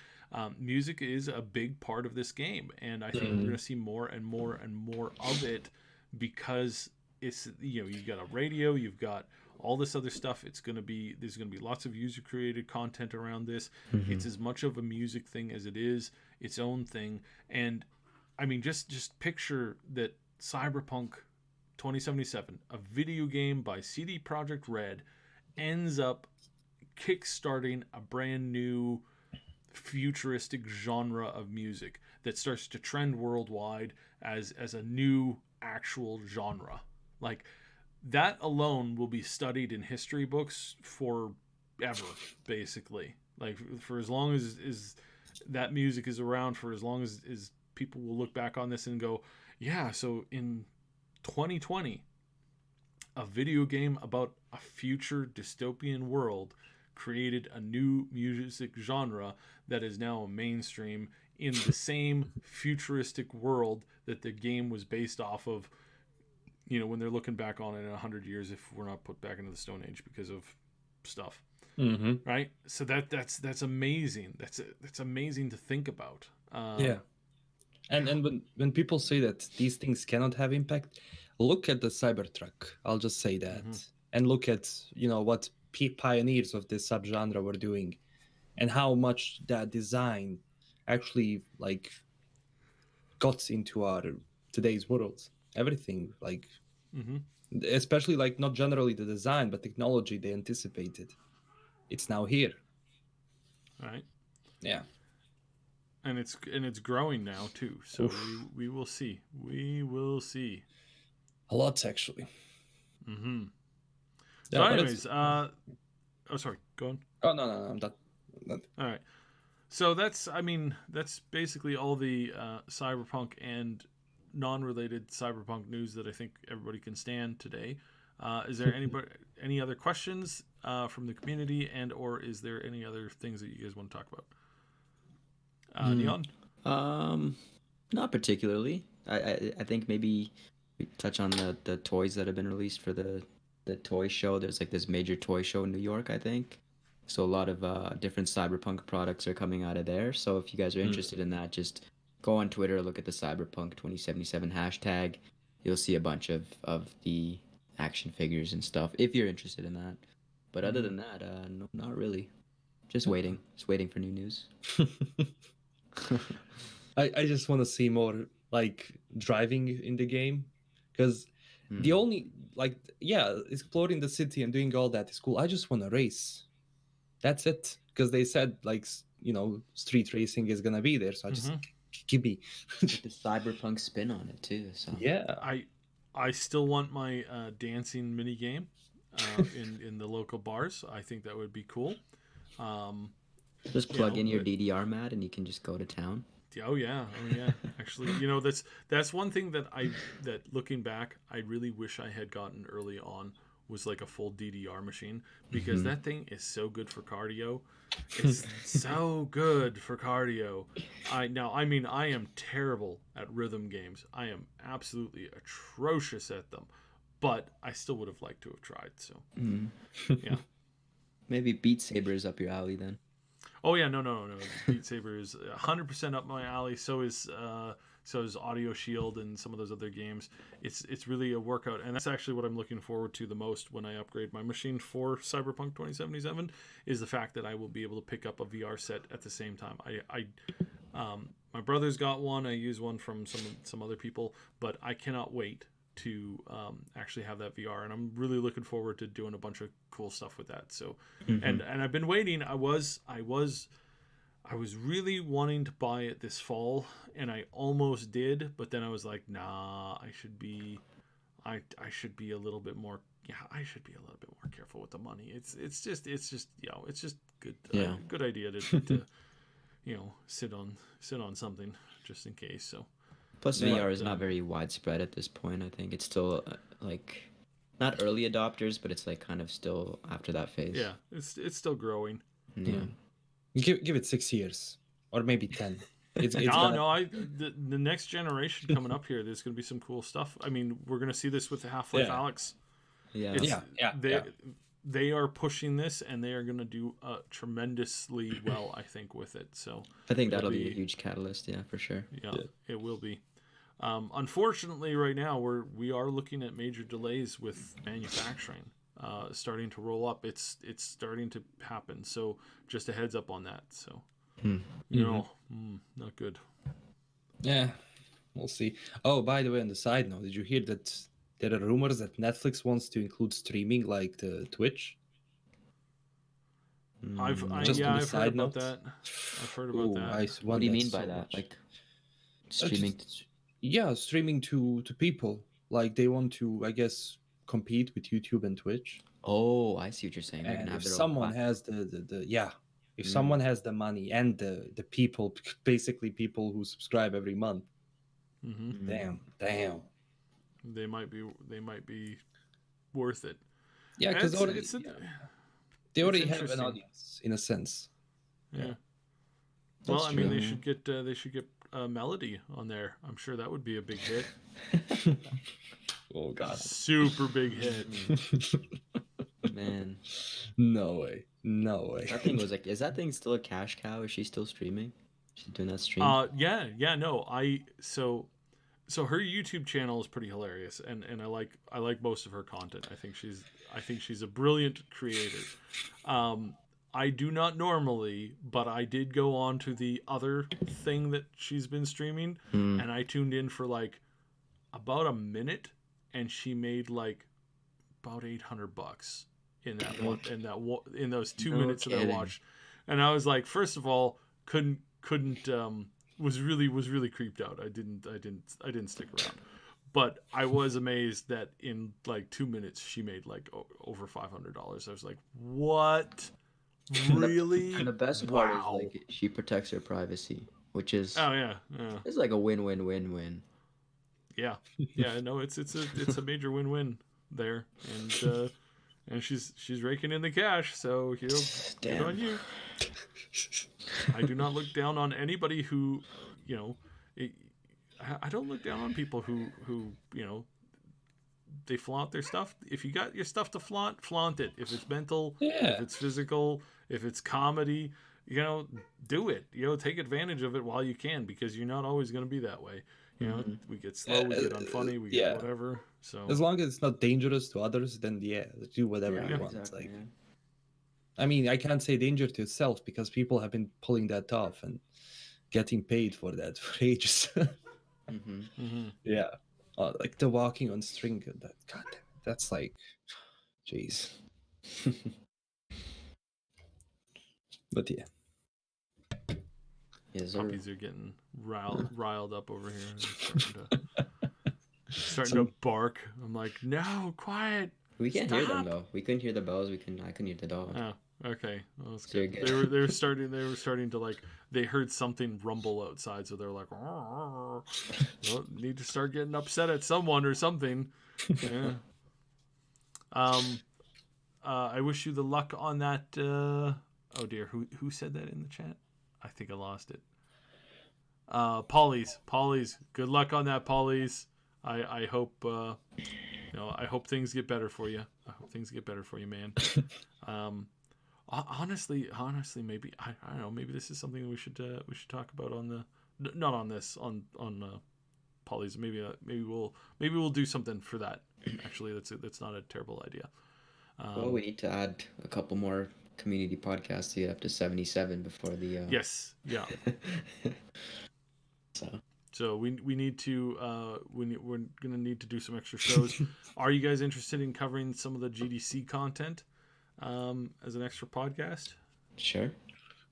Music is a big part of this game, and I think we're going to see more and more and more of it, because it's, you've got a radio, you've got all this other stuff. There's going to be lots of user created content around this. It's as much of a music thing as it is its own thing. And I mean, just picture that Cyberpunk 2077, a video game by CD Projekt Red, ends up kickstarting a brand new futuristic genre of music that starts to trend worldwide as a new actual genre. Like, that alone will be studied in history books forever, basically. Like, for as long as that music is around, for as long as people will look back on this and go, yeah, so in 2020, a video game about a future dystopian world created a new music genre that is now a mainstream in the same futuristic world that the game was based off of, when they're looking back on it in 100 years, if we're not put back into the Stone Age because of stuff. Right? So that's amazing. That's amazing to think about. Yeah. And when people say that these things cannot have impact, look at the Cybertruck. I'll just say that. And look at, what pioneers of this subgenre were doing, and how much that design actually like got into our today's world. Everything, like, especially like not generally the design, but technology they anticipated. It's now here. Right. Yeah. And it's growing now too. So we will see. We will see. A lot, actually. Yeah, so anyways, sorry, go on. Oh no, I'm done. All right. So that's basically all the Cyberpunk and non-related Cyberpunk news that I think everybody can stand today. Is there any other questions from the community, and or is there any other things that you guys want to talk about? Neon? Not particularly. I think maybe we touch on the toys that have been released for the toy show. There's like this major toy show in New York, I think. So a lot of different Cyberpunk products are coming out of there. So if you guys are interested in that, just go on Twitter, look at the Cyberpunk 2077 hashtag. You'll see a bunch of the action figures and stuff if you're interested in that. But other than that, no, not really. Just waiting for new news. I just want to see more like driving in the game, because the only exploring the city and doing all that is cool. I just want to race. That's it, because they said like street racing is gonna be there, so I just give me the cyberpunk spin on it too. So yeah, I still want my dancing mini game in the local bars. I think that would be cool. Just plug in your DDR mat and you can just go to town. Oh yeah. Actually, that's one thing that looking back, I really wish I had gotten early on, was like a full DDR machine, because that thing is so good for cardio. It's so good for cardio. I am terrible at rhythm games. I am absolutely atrocious at them, but I still would have liked to have tried. So, yeah. Maybe Beat Saber is up your alley then. Oh yeah, no. Beat Saber is 100% up my alley. So is Audio Shield and some of those other games. It's really a workout, and that's actually what I'm looking forward to the most when I upgrade my machine for Cyberpunk 2077, is the fact that I will be able to pick up a VR set at the same time. My brother's got one. I use one from some other people, but I cannot wait to actually have that VR, and I'm really looking forward to doing a bunch of cool stuff with that. So, and I've been waiting. I was really wanting to buy it this fall, and I almost did, but then I was like, nah, I should be a little bit more. Yeah, I should be a little bit more careful with the money. It's just good. Yeah. Good idea to sit on something just in case. So. Plus, VR is not very widespread at this point. I think it's still like not early adopters, but it's like kind of still after that phase. Yeah, it's still growing. Yeah. Give it 6 years or maybe 10. The next generation coming up here, there's going to be some cool stuff. I mean, we're going to see this with the Half-Life Alyx. Yeah. They are pushing this, and they are going to do tremendously well, I think, with it. So I think that'll be a huge catalyst. Yeah, for sure. Yeah, it will be. Unfortunately, right now we are looking at major delays with manufacturing starting to roll up. It's starting to happen. So just a heads up on that. So not good. Yeah, we'll see. Oh, by the way, on the side note, did you hear that there are rumors that Netflix wants to include streaming like the Twitch? I've heard about that. I've heard about that. What do you mean by that? Like streaming? Streaming to people. Like they want to, I guess, compete with YouTube and Twitch. Oh, I see what you're saying. And if someone has if someone has the money and the people, basically people who subscribe every month, damn, they might be worth it. Yeah, because they already have an audience in a sense. Yeah. Well, I mean, they should get Melody on there. I'm sure that would be a big hit. Oh God, super big hit. Man, no way. That thing was like, is that thing still a cash cow? Is she still streaming? She's doing that stream? So her YouTube channel is pretty hilarious, and I like most of her content. I think she's a brilliant creator. I do not normally, but I did go on to the other thing that she's been streaming, and I tuned in for like about a minute, and she made like about $800 in those 2 minutes that I watched, and I was like, first of all, was really creeped out. I didn't stick around, but I was amazed that in like 2 minutes she made like over $500. I was like, what? Really? And the best part is like she protects her privacy, which is it's like a win-win-win-win. Yeah, no, it's a major win-win there, and she's raking in the cash, so good on you. I do not look down on anybody who, I don't look down on people who they flaunt their stuff. If you got your stuff to flaunt it. If it's mental, if it's physical, if it's comedy, do it. Take advantage of it while you can, because you're not always going to be that way. We get slow, we get unfunny, we get whatever. So as long as it's not dangerous to others, then do whatever you want. Exactly, I mean, I can't say danger to itself, because people have been pulling that off and getting paid for that for ages. Yeah. Like the walking on string, that's like, jeez. But yeah. Yes, puppies are getting riled up over here. Starting to bark. I'm like, no, quiet. We can't hear them though. We couldn't hear the bells. I couldn't hear the dog. Okay, well, that's So you're good. good. They were starting to like, they heard something rumble outside, so they're like, well, need to start getting upset at someone or something. Yeah. I wish you the luck on that. Oh dear, who said that in the chat? I think I lost it. Polly's. Good luck on that, Polly's. I hope I hope things get better for you. I hope things get better for you, man. Honestly, maybe I don't know. Maybe this is something we should talk about on the not on this on Polly's. Maybe we'll do something for that. Actually, that's not a terrible idea. Well, we need to add a couple more community podcasts to get up to 77 before the. Yes. Yeah. So we need to we're gonna need to do some extra shows. Are you guys interested in covering some of the GDC content as an extra podcast? Sure.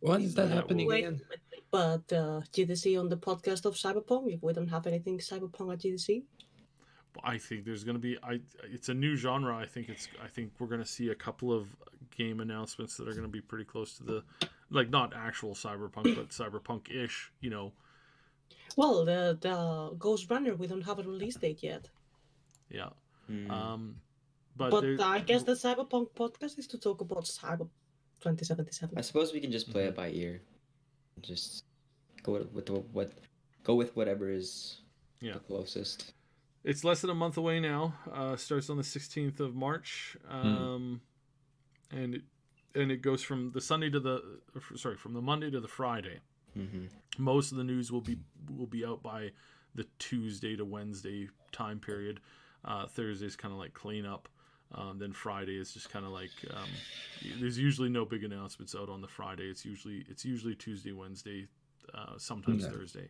When is that happening again? But GDC on the podcast of Cyberpunk, if we don't have anything Cyberpunk at GDC? I think there's going to be it's a new genre. I think we're going to see a couple of game announcements that are going to be pretty close to the, like, not actual Cyberpunk but Cyberpunk-ish, Well, the Ghost Runner, we don't have a release date yet. Yeah. But I guess the Cyberpunk podcast is to talk about Cyber 2077. I suppose we can just play it by ear. Just go with whatever is the closest. It's less than a month away now. Starts on the 16th of March, and it goes from the from the Monday to the Friday. Mm-hmm. Most of the news will be out by the Tuesday to Wednesday time period. Thursday's kind of like cleanup. Then Friday is just kind of like there's usually no big announcements out on the Friday. It's usually Tuesday, Wednesday, sometimes Thursday.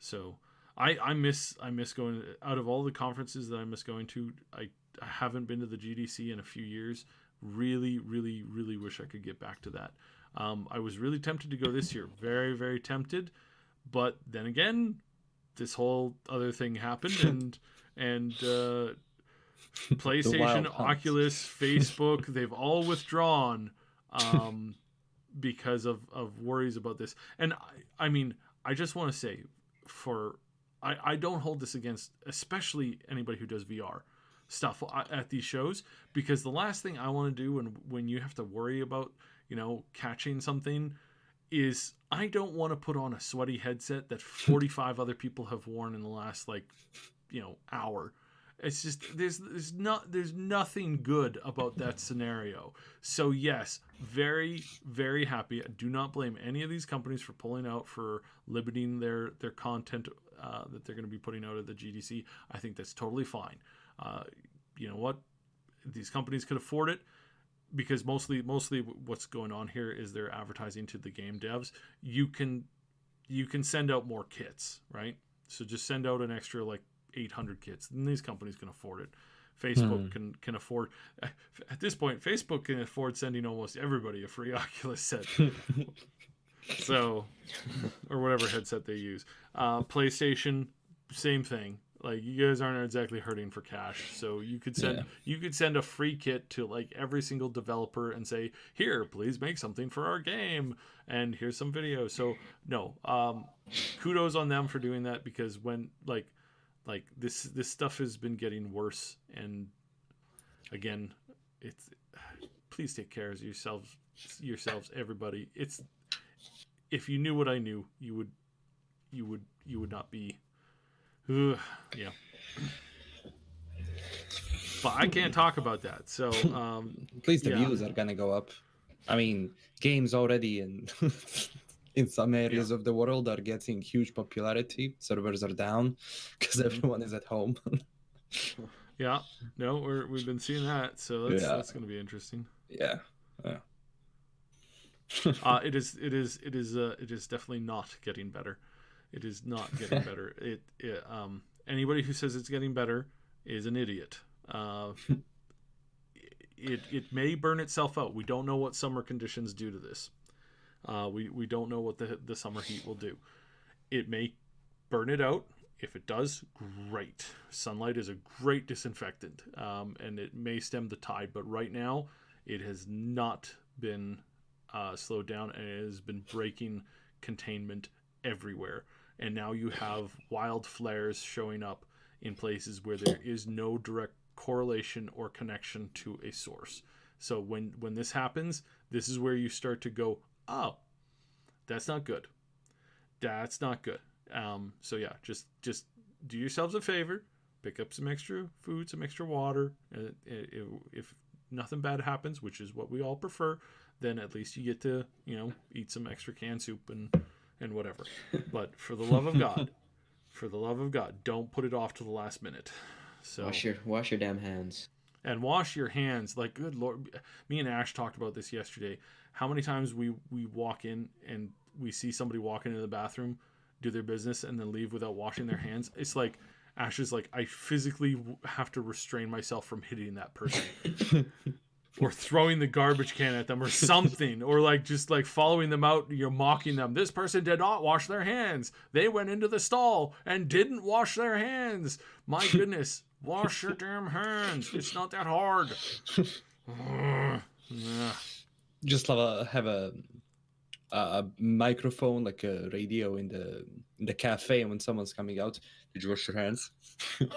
So. I miss going, out of all the conferences that I miss going to. I haven't been to the GDC in a few years. Really, really, really wish I could get back to that. I was really tempted to go this year. Very, very tempted. But then again, this whole other thing happened, and PlayStation, Oculus, Facebook, they've all withdrawn because of worries about this. And I mean, I just want to say, I don't hold this against, especially anybody who does VR stuff at these shows, because the last thing I want to do when you have to worry about, catching something, is I don't want to put on a sweaty headset that 45 other people have worn in the last hour. It's just there's nothing good about that scenario. So yes, very, very happy. I do not blame any of these companies for pulling out, for limiting their content that they're going to be putting out at the GDC. I think that's totally fine. You know what? These companies could afford it, because mostly what's going on here is they're advertising to the game devs. You can send out more kits, right? So just send out an extra 800 kits, and these companies can afford it. Facebook can afford, at this point, Facebook can afford sending almost everybody a free Oculus set. So, or whatever headset they use. PlayStation, same thing. You guys aren't exactly hurting for cash, so you could send a free kit to every single developer and say, here, please make something for our game, and here's some videos. So no, kudos on them for doing that, because when this stuff has been getting worse, and again, it's, please take care of yourselves, everybody. It's, if you knew what I knew, you would not be. Yeah. But I can't talk about that. So at least the views are gonna go up. I mean, games already in some areas of the world are getting huge popularity. Servers are down because everyone is at home. Yeah. No, we've been seeing that. So that's going to be interesting. Yeah. It is definitely not getting better. It is not getting better. Anybody who says it's getting better is an idiot. It may burn itself out. We don't know what summer conditions do to this. We don't know what the summer heat will do. It may burn it out. If it does, great. Sunlight is a great disinfectant, and it may stem the tide. But right now, it has not been slowed down, and it has been breaking containment everywhere. And now you have wild flares showing up in places where there is no direct correlation or connection to a source. So when this happens, this is where you start to go, oh, that's not good. That's not good. So yeah, just do yourselves a favor, pick up some extra food, some extra water. If nothing bad happens, which is what we all prefer, then at least you get to, eat some extra canned soup and whatever. But for the love of God, don't put it off to the last minute. So wash your damn hands. And wash your hands. Like, good Lord. Me and Ash talked about this yesterday. How many times we walk in and we see somebody walk into the bathroom, do their business, and then leave without washing their hands? It's like, Ash is like, I physically have to restrain myself from hitting that person. Or throwing the garbage can at them or something. Or like just like following them out, you're mocking them. This person did not wash their hands. They went into the stall and didn't wash their hands. My goodness. Wash your damn hands. It's not that hard. Just have a microphone, like a radio in the cafe, and when someone's coming out, did you wash your hands?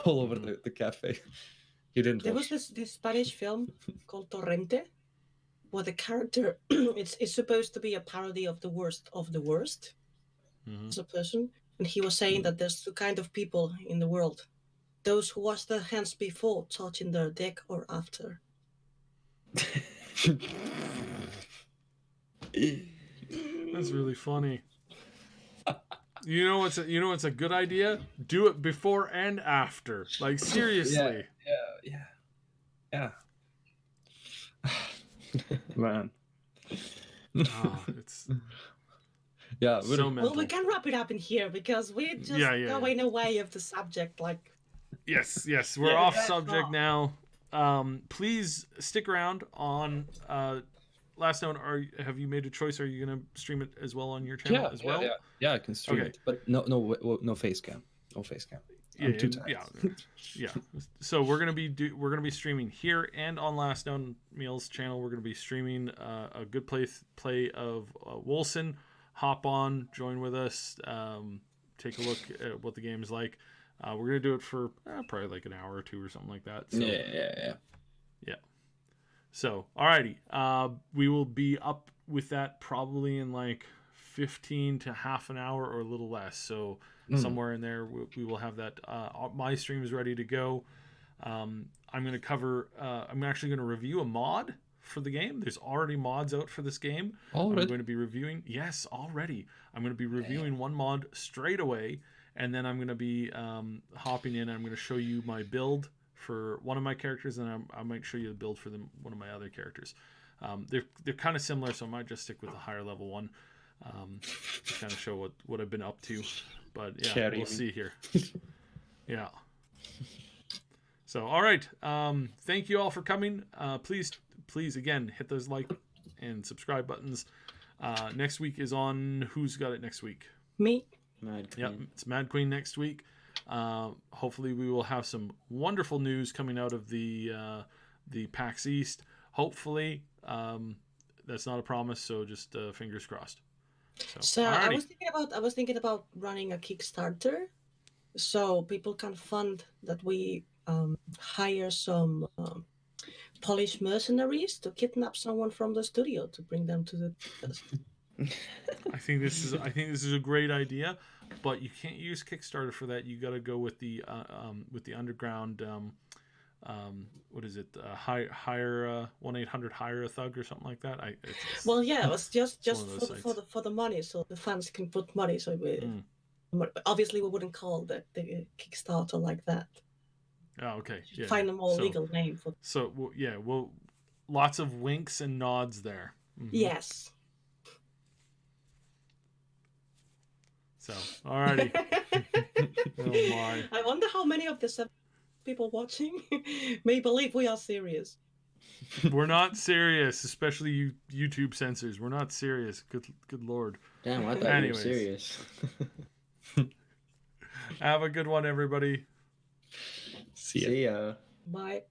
All over the cafe. You didn't. There was this Spanish film called Torrente, where the character it's supposed to be a parody of the worst of the worst as a person, and he was saying that there's two kind of people in the world. Those who wash their hands before touching their dick or after. That's really funny. You know what's a good idea? Do it before and after. Like, seriously. Yeah. Man. It's yeah. So mental. Well, we can wrap it up in here because we're just going away of the subject. Like. Yes. We're off subject now. Please stick around on Last Known. Have you made a choice? Are you going to stream it as well on your channel as well? Yeah, I can stream it, but no face cam. No face cam. I'm too tired. Yeah. So we're gonna be streaming here and on Last Known Meal's channel. We're gonna be streaming a good play of Wolcen. Hop on, join with us, take a look at what the game is like. We're gonna do it for probably like an hour or two or something like that. So, yeah. So, alrighty, we will be up with that probably in like 15 to half an hour or a little less. So somewhere in there, we will have that. My stream is ready to go. I'm going to cover. I'm actually going to review a mod for the game. There's already mods out for this game. Already? I'm going to be reviewing. Yes, already. I'm going to be reviewing one mod straight away, and then I'm going to be hopping in. And I'm going to show you my build for one of my characters, and I might show you the build for one of my other characters. They're kind of similar, so I might just stick with the higher level one to kind of show what I've been up to. But yeah, we'll see here. Yeah. So, all right. Thank you all for coming. Please again, hit those like and subscribe buttons. Next week is on. Who's got it next week? Me. Madqueen. Yep, it's Madqueen next week. Hopefully we will have some wonderful news coming out of the PAX East. Hopefully, that's not a promise, so just fingers crossed. So I was thinking about running a Kickstarter, so people can fund that we hire some Polish mercenaries to kidnap someone from the studio to bring them to the. I think this is a great idea, but you can't use Kickstarter for that. You got to go with the underground. What is it? Hire 1-800 hire a thug or something like that. Well, yeah, it was just for the money, so the fans can put money. So obviously we wouldn't call the Kickstarter like that. Oh, okay. Yeah, find a more legal name for. So well, lots of winks and nods there. Mm-hmm. Yes. So, alrighty. Oh my! I wonder how many of the 7 people watching may believe we are serious. We're not serious, especially you YouTube censors. We're not serious. Good Lord. Damn, I thought you were serious. Have a good one, everybody. See ya. See ya. Bye.